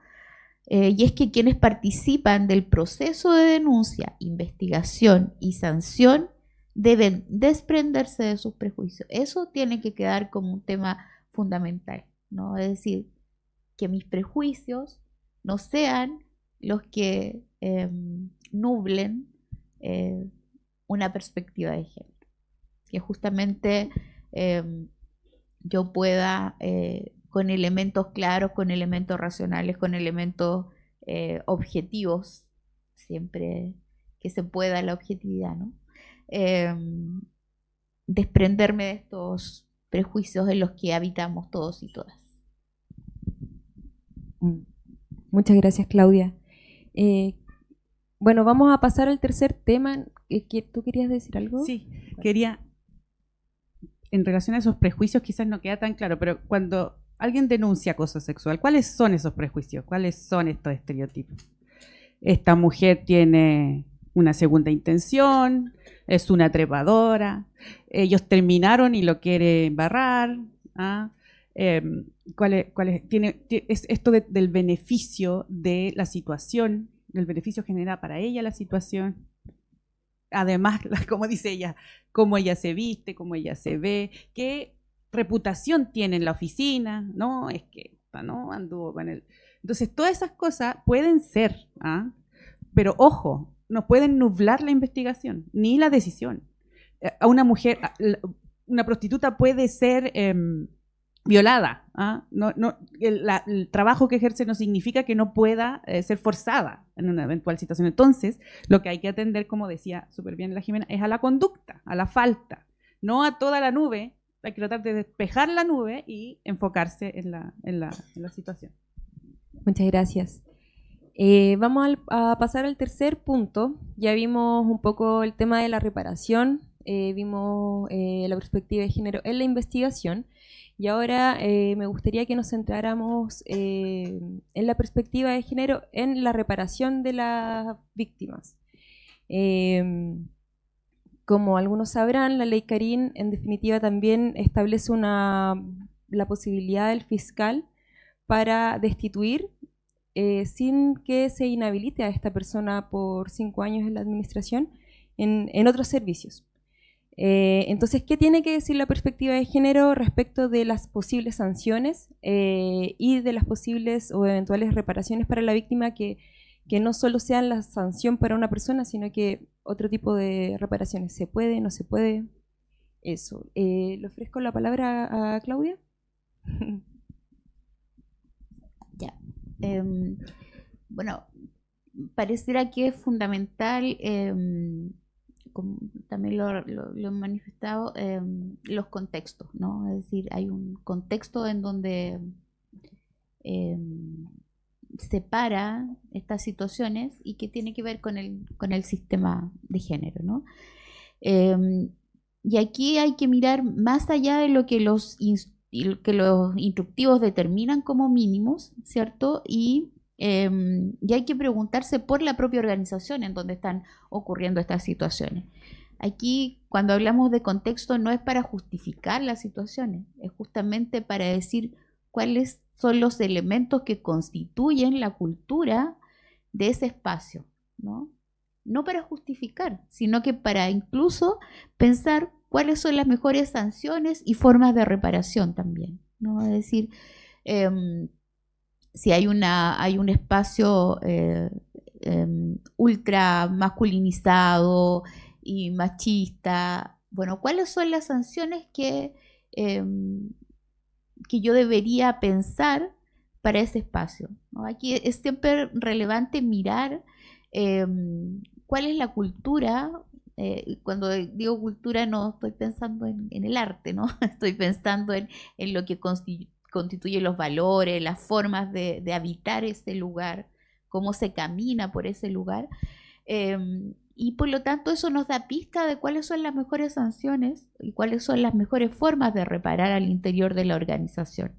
y es que quienes participan del proceso de denuncia, investigación y sanción deben desprenderse de sus prejuicios. Eso tiene que quedar como un tema fundamental, ¿no? Es decir, que mis prejuicios no sean los que nublen una perspectiva de género. Que justamente yo pueda, con elementos claros, con elementos racionales, con elementos objetivos, siempre que se pueda la objetividad, ¿no? Desprenderme de estos prejuicios en los que habitamos todos y todas. Muchas gracias, Claudia. Bueno, vamos a pasar al tercer tema. ¿Tú querías decir algo? Sí, quería, en relación a esos prejuicios, quizás no queda tan claro, pero cuando alguien denuncia acoso sexual, ¿cuáles son esos prejuicios? ¿Cuáles son estos estereotipos? Esta mujer tiene una segunda intención, es una trepadora, ellos terminaron y lo quiere embarrar, ¿ah? Es esto del beneficio de la situación, del beneficio generado para ella la situación. Además, como dice ella, cómo ella se viste, cómo ella se ve, qué reputación tiene en la oficina, no, es que no anduvo con él. Entonces, todas esas cosas pueden ser, ¿ah? Pero ojo, no pueden nublar la investigación, ni la decisión. A una mujer, una prostituta puede ser violada, ¿ah? El trabajo que ejerce no significa que no pueda ser forzada en una eventual situación. Entonces, lo que hay que atender, como decía súper bien la Jimena, es a la conducta, a la falta, no a toda la nube. Hay que tratar de despejar la nube y enfocarse en la situación. Muchas gracias. Vamos a pasar al tercer punto. Ya vimos un poco el tema de la reparación, vimos la perspectiva de género en la investigación. Y ahora me gustaría que nos centráramos en la perspectiva de género en la reparación de las víctimas. Como algunos sabrán, la ley Carín en definitiva también establece la posibilidad del fiscal para destituir sin que se inhabilite a esta persona por 5 años en la administración en otros servicios. Entonces, ¿qué tiene que decir la perspectiva de género respecto de las posibles sanciones y de las posibles o eventuales reparaciones para la víctima que no solo sean la sanción para una persona, sino que otro tipo de reparaciones? ¿Se puede, no se puede? Eso. ¿Le ofrezco la palabra a Claudia? Ya. Bueno, pareciera que es fundamental, como también lo he manifestado, los contextos, ¿no? Es decir, hay un contexto en donde separa estas situaciones y que tiene que ver con el sistema de género, ¿no? Y aquí hay que mirar más allá de lo que los instructivos determinan como mínimos, ¿cierto? Y hay que preguntarse por la propia organización en donde están ocurriendo estas situaciones. Aquí, cuando hablamos de contexto, no es para justificar las situaciones, es justamente para decir cuáles son los elementos que constituyen la cultura de ese espacio, ¿no? No para justificar, sino que para incluso pensar cuáles son las mejores sanciones y formas de reparación también, ¿no? Es decir, si hay un espacio ultra masculinizado y machista, bueno, ¿cuáles son las sanciones que yo debería pensar para ese espacio, ¿no? Aquí es siempre relevante mirar cuál es la cultura. Cuando digo cultura no estoy pensando en el arte, ¿no? Estoy pensando en lo que constituye los valores, las formas de habitar ese lugar, cómo se camina por ese lugar. Y por lo tanto eso nos da pista de cuáles son las mejores sanciones y cuáles son las mejores formas de reparar al interior de la organización.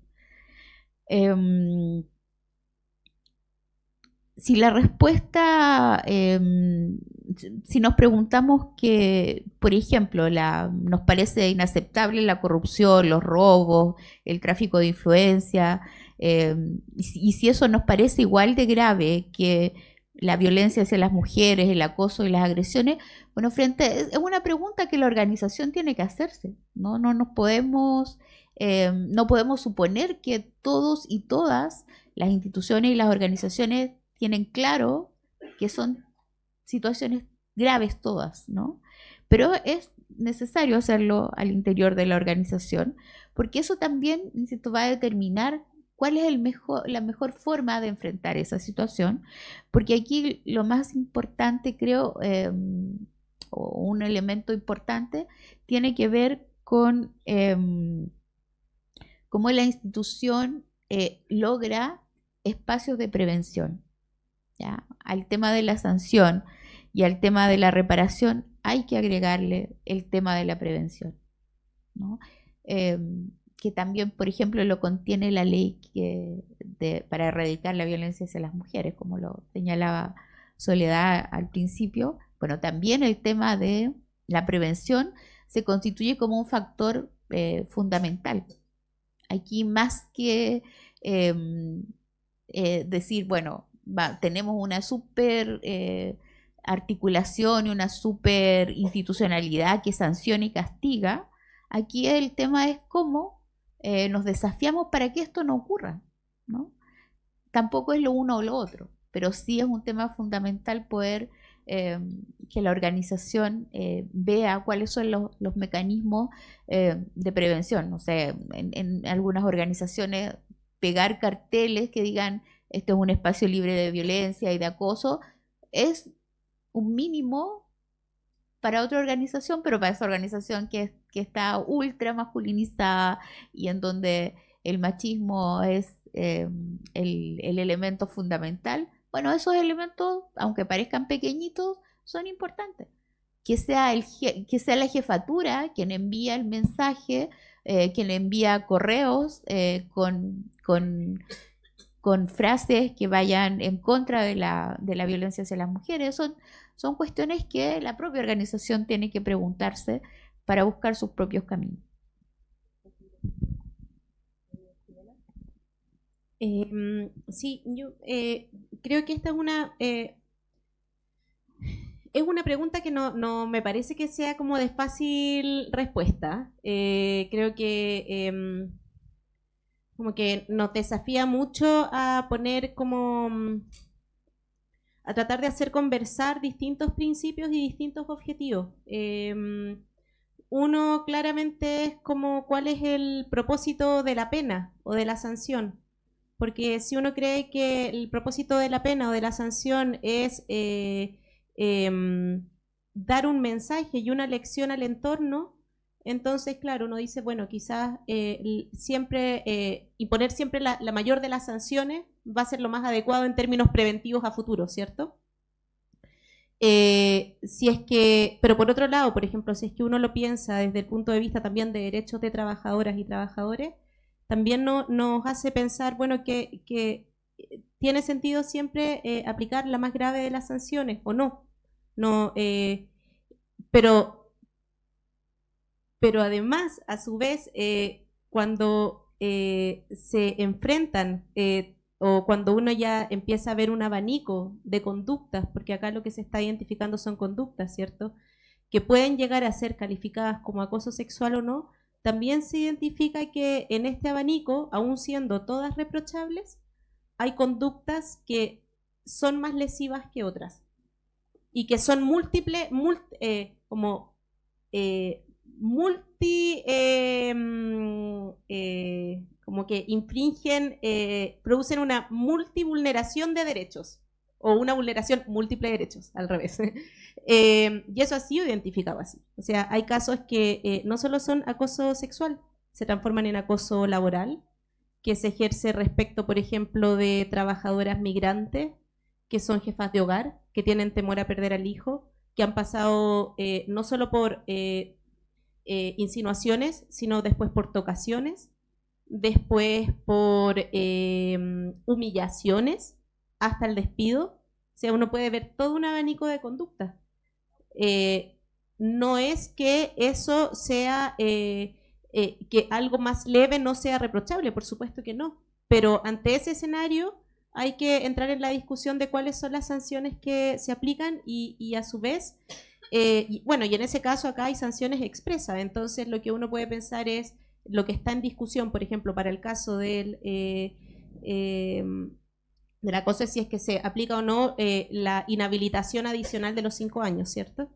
Si la respuesta, si nos preguntamos que, por ejemplo, nos parece inaceptable la corrupción, los robos, el tráfico de influencia, y si eso nos parece igual de grave que la violencia hacia las mujeres, el acoso y las agresiones, bueno, es una pregunta que la organización tiene que hacerse, ¿no? No podemos suponer que todos y todas las instituciones y las organizaciones tienen claro que son situaciones graves todas, ¿no? Pero es necesario hacerlo al interior de la organización, porque eso también, insisto, va a determinar cuál es la mejor forma de enfrentar esa situación, porque aquí lo más importante, creo, o un elemento importante, tiene que ver con cómo la institución logra espacios de prevención, ¿ya? Al tema de la sanción y al tema de la reparación hay que agregarle el tema de la prevención, ¿no? Que también, por ejemplo, lo contiene la ley para erradicar la violencia hacia las mujeres, como lo señalaba Soledad al principio. Bueno, también el tema de la prevención se constituye como un factor fundamental. Aquí, más que decir, bueno, tenemos una súper articulación y una súper institucionalidad que sanciona y castiga, aquí el tema es cómo nos desafiamos para que esto no ocurra, ¿no? Tampoco es lo uno o lo otro, pero sí es un tema fundamental poder que la organización vea cuáles son los mecanismos de prevención. No sé, en algunas organizaciones pegar carteles que digan esto es un espacio libre de violencia y de acoso es un mínimo para otra organización, pero para esa organización que está ultra masculinizada y en donde el machismo es el elemento fundamental, bueno, esos elementos, aunque parezcan pequeñitos, son importantes. Que sea la jefatura quien envía el mensaje, quien envía correos con frases que vayan en contra de la violencia hacia las mujeres. Son cuestiones que la propia organización tiene que preguntarse para buscar sus propios caminos. Sí, yo creo que esta es una pregunta que no me parece que sea como de fácil respuesta. Creo que como que nos desafía mucho a poner a tratar de hacer conversar distintos principios y distintos objetivos. Uno claramente es como cuál es el propósito de la pena o de la sanción, porque si uno cree que el propósito de la pena o de la sanción es dar un mensaje y una lección al entorno, entonces, claro, uno dice, bueno, quizás imponer siempre la mayor de las sanciones va a ser lo más adecuado en términos preventivos a futuro, ¿cierto? Si es que, pero por otro lado, por ejemplo, si es que uno lo piensa desde el punto de vista también de derechos de trabajadoras y trabajadores, también nos hace pensar, bueno, que tiene sentido siempre aplicar la más grave de las sanciones, ¿o no? No, pero además, a su vez, cuando se enfrentan o cuando uno ya empieza a ver un abanico de conductas, porque acá lo que se está identificando son conductas, ¿cierto?, que pueden llegar a ser calificadas como acoso sexual o no, también se identifica que en este abanico, aun siendo todas reprochables, hay conductas que son más lesivas que otras y que son múltiples, como que infringen, producen una multivulneración de derechos o una vulneración múltiple de derechos, al revés. Y eso ha sido identificado así. O sea, hay casos que no solo son acoso sexual, se transforman en acoso laboral, que se ejerce respecto, por ejemplo, de trabajadoras migrantes que son jefas de hogar, que tienen temor a perder al hijo, que han pasado no solo por insinuaciones, sino después por tocaciones, después por humillaciones, hasta el despido. O sea, uno puede ver todo un abanico de conductas. No es que eso sea, que algo más leve no sea reprochable, por supuesto que no, pero ante ese escenario hay que entrar en la discusión de cuáles son las sanciones que se aplican y a su vez, y en ese caso acá hay sanciones expresas, entonces lo que uno puede pensar es lo que está en discusión, por ejemplo, para el caso del acoso, es si es que se aplica o no la inhabilitación adicional de los 5 años, ¿cierto?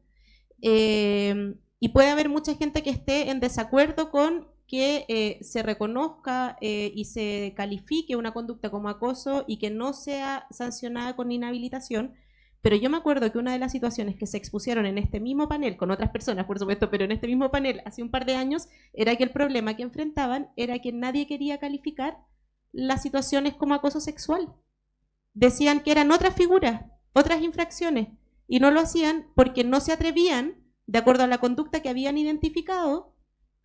Y puede haber mucha gente que esté en desacuerdo con que se reconozca y se califique una conducta como acoso y que no sea sancionada con inhabilitación, pero yo me acuerdo que una de las situaciones que se expusieron en este mismo panel, con otras personas por supuesto, pero en este mismo panel hace un par de años, era que el problema que enfrentaban era que nadie quería calificar las situaciones como acoso sexual. Decían que eran otras figuras, otras infracciones, y no lo hacían porque no se atrevían, de acuerdo a la conducta que habían identificado,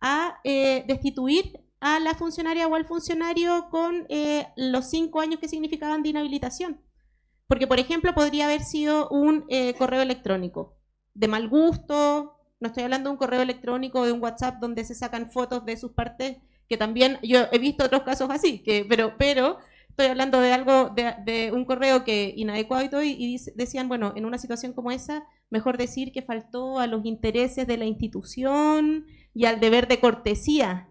a destituir a la funcionaria o al funcionario con los 5 años que significaban de inhabilitación. Porque, por ejemplo, podría haber sido un correo electrónico de mal gusto, no estoy hablando de un correo electrónico o de un WhatsApp donde se sacan fotos de sus partes, que también yo he visto otros casos así, pero estoy hablando de algo, de un correo que inadecuado y todo, y decían, bueno, en una situación como esa, mejor decir que faltó a los intereses de la institución y al deber de cortesía.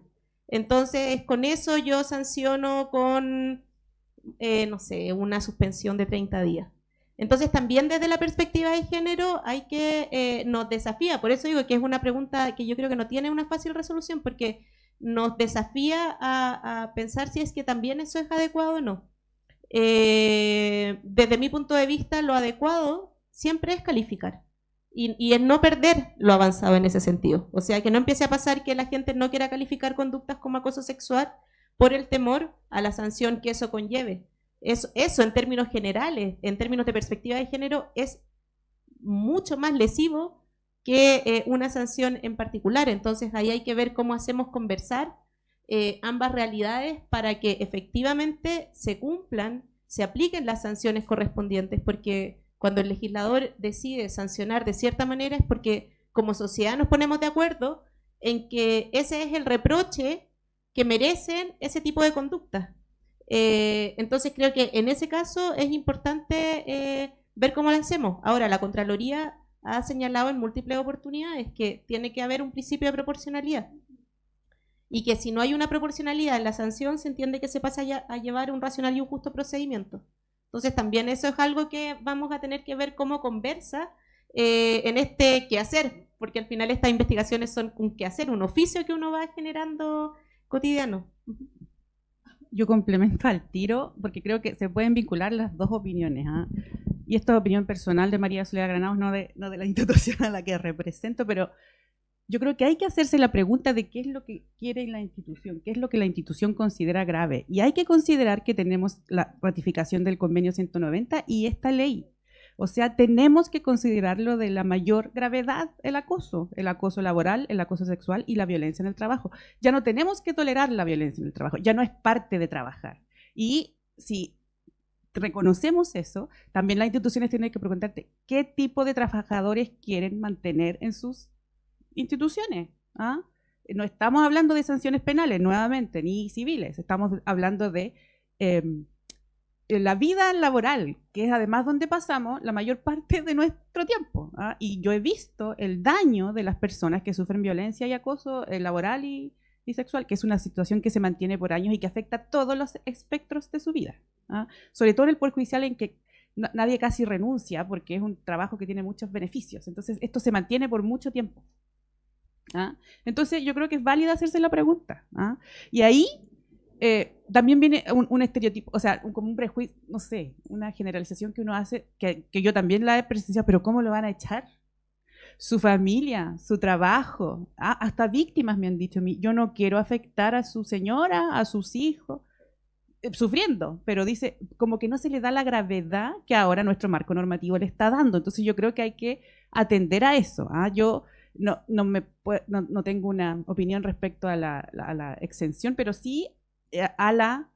Entonces, con eso yo sanciono con, no sé, una suspensión de 30 días. Entonces, también desde la perspectiva de género hay que, nos desafía, por eso digo que es una pregunta que yo creo que no tiene una fácil resolución, porque nos desafía a pensar si es que también eso es adecuado o no. Desde mi punto de vista, lo adecuado siempre es calificar y es no perder lo avanzado en ese sentido. O sea, que no empiece a pasar que la gente no quiera calificar conductas como acoso sexual por el temor a la sanción que eso conlleve. Eso en términos generales, en términos de perspectiva de género, es mucho más lesivo que una sanción en particular. Entonces ahí hay que ver cómo hacemos conversar ambas realidades para que efectivamente se cumplan, se apliquen las sanciones correspondientes, porque cuando el legislador decide sancionar de cierta manera es porque como sociedad nos ponemos de acuerdo en que ese es el reproche que merecen ese tipo de conductas. Entonces creo que en ese caso es importante ver cómo lo hacemos. Ahora, la Contraloría ha señalado en múltiples oportunidades que tiene que haber un principio de proporcionalidad y que si no hay una proporcionalidad en la sanción se entiende que se pasa a llevar un racional y un justo procedimiento. Entonces también eso es algo que vamos a tener que ver cómo conversa en este quehacer, porque al final estas investigaciones son un quehacer, un oficio que uno va generando cotidiano. Yo complemento al tiro porque creo que se pueden vincular las dos opiniones, ¿eh? Y esto es opinión personal de María Soledad Granados, no de la institución a la que represento, pero yo creo que hay que hacerse la pregunta de qué es lo que quiere la institución, qué es lo que la institución considera grave. Y hay que considerar que tenemos la ratificación del convenio 190 y esta ley. O sea, tenemos que considerarlo de la mayor gravedad el acoso laboral, el acoso sexual y la violencia en el trabajo. Ya no tenemos que tolerar la violencia en el trabajo, ya no es parte de trabajar. Y si reconocemos eso, también las instituciones tienen que preguntarte qué tipo de trabajadores quieren mantener en sus instituciones. ¿Ah? No estamos hablando de sanciones penales nuevamente, ni civiles, estamos hablando de la vida laboral, que es además donde pasamos la mayor parte de nuestro tiempo. ¿Ah? Y yo he visto el daño de las personas que sufren violencia y acoso laboral y sexual, que es una situación que se mantiene por años y que afecta a todos los espectros de su vida. ¿Ah? Sobre todo en el Poder Judicial, en que nadie casi renuncia porque es un trabajo que tiene muchos beneficios. Entonces, esto se mantiene por mucho tiempo. ¿Ah? Entonces, yo creo que es válida hacerse la pregunta. ¿Ah? Y ahí también viene un estereotipo, o sea, como un prejuicio, no sé, una generalización que uno hace, que yo también la he presenciado, pero ¿cómo lo van a echar? Su familia, su trabajo, hasta víctimas me han dicho a mí, yo no quiero afectar a su señora, a sus hijos, sufriendo, pero dice, como que no se le da la gravedad que ahora nuestro marco normativo le está dando. Entonces yo creo que hay que atender a eso. Yo no tengo una opinión respecto a la exención, pero sí a la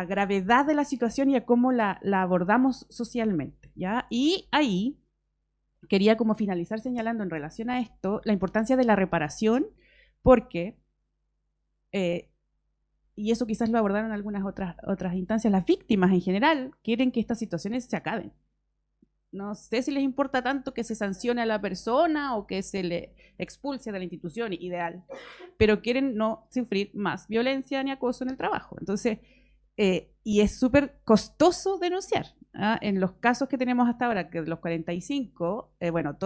gravedad de la situación y a cómo la abordamos socialmente, ¿ya? Y ahí quería como finalizar señalando en relación a esto la importancia de la reparación, porque, y eso quizás lo abordaron algunas otras instancias, las víctimas en general quieren que estas situaciones se acaben. No sé si les importa tanto que se sancione a la persona o que se le expulse de la institución, ideal, pero quieren no sufrir más violencia ni acoso en el trabajo. Entonces, y es súper costoso denunciar. En los casos que tenemos hasta ahora, que de los 45, bueno,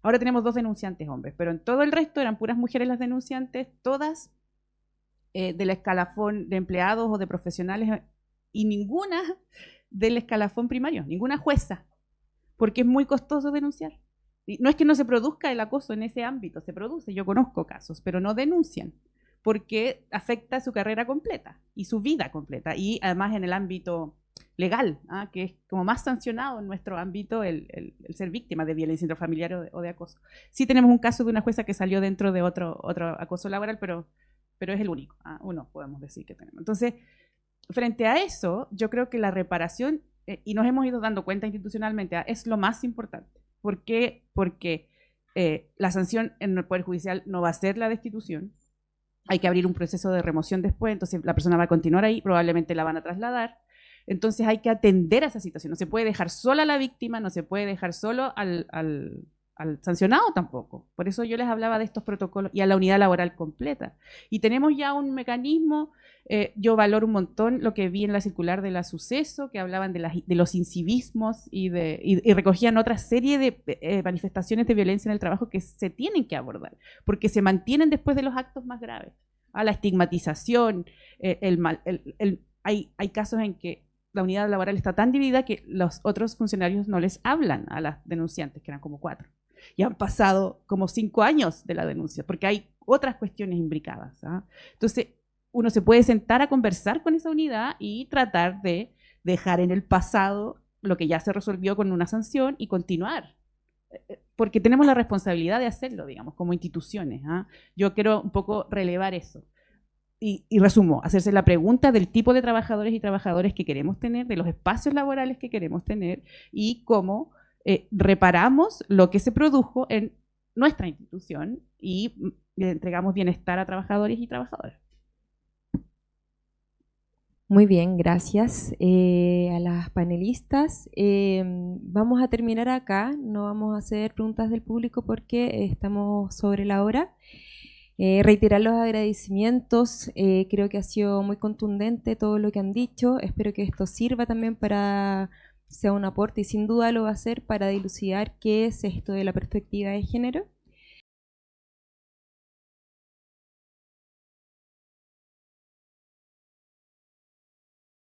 ahora tenemos 2 denunciantes hombres, pero en todo el resto eran puras mujeres las denunciantes, todas del escalafón de empleados o de profesionales, y ninguna del escalafón primario, ninguna jueza, porque es muy costoso denunciar. Y no es que no se produzca el acoso en ese ámbito, se produce, yo conozco casos, pero no denuncian, porque afecta su carrera completa y su vida completa, y además en el ámbito legal, que es como más sancionado en nuestro ámbito el ser víctima de violencia intrafamiliar o de acoso. Sí tenemos un caso de una jueza que salió dentro de otro acoso laboral, pero es el único, uno podemos decir que tenemos. Entonces, frente a eso, yo creo que la reparación, y nos hemos ido dando cuenta institucionalmente, es lo más importante. ¿Por qué? Porque la sanción en el Poder Judicial no va a ser la destitución. Hay que abrir un proceso de remoción después, entonces la persona va a continuar ahí, probablemente la van a trasladar. Entonces hay que atender a esa situación. No se puede dejar sola a la víctima, no se puede dejar solo al sancionado tampoco. Por eso yo les hablaba de estos protocolos y a la unidad laboral completa. Y tenemos ya un mecanismo, yo valoro un montón lo que vi en la circular de la Suceso, que hablaban de los incivismos y recogían otra serie de manifestaciones de violencia en el trabajo que se tienen que abordar, porque se mantienen después de los actos más graves. La estigmatización, hay casos en que la unidad laboral está tan dividida que los otros funcionarios no les hablan a las denunciantes, que eran como 4. Y han pasado como 5 años de la denuncia, porque hay otras cuestiones imbricadas. Entonces, uno se puede sentar a conversar con esa unidad y tratar de dejar en el pasado lo que ya se resolvió con una sanción y continuar. Porque tenemos la responsabilidad de hacerlo, digamos, como instituciones. Yo quiero un poco relevar eso. Y resumo, hacerse la pregunta del tipo de trabajadores y trabajadoras que queremos tener, de los espacios laborales que queremos tener y cómo reparamos lo que se produjo en nuestra institución y le entregamos bienestar a trabajadores y trabajadoras. Muy bien, gracias a las panelistas. Vamos a terminar acá, no vamos a hacer preguntas del público porque estamos sobre la hora. Reiterar los agradecimientos, creo que ha sido muy contundente todo lo que han dicho, espero que esto sirva también para sea un aporte y sin duda lo va a ser para dilucidar qué es esto de la perspectiva de género.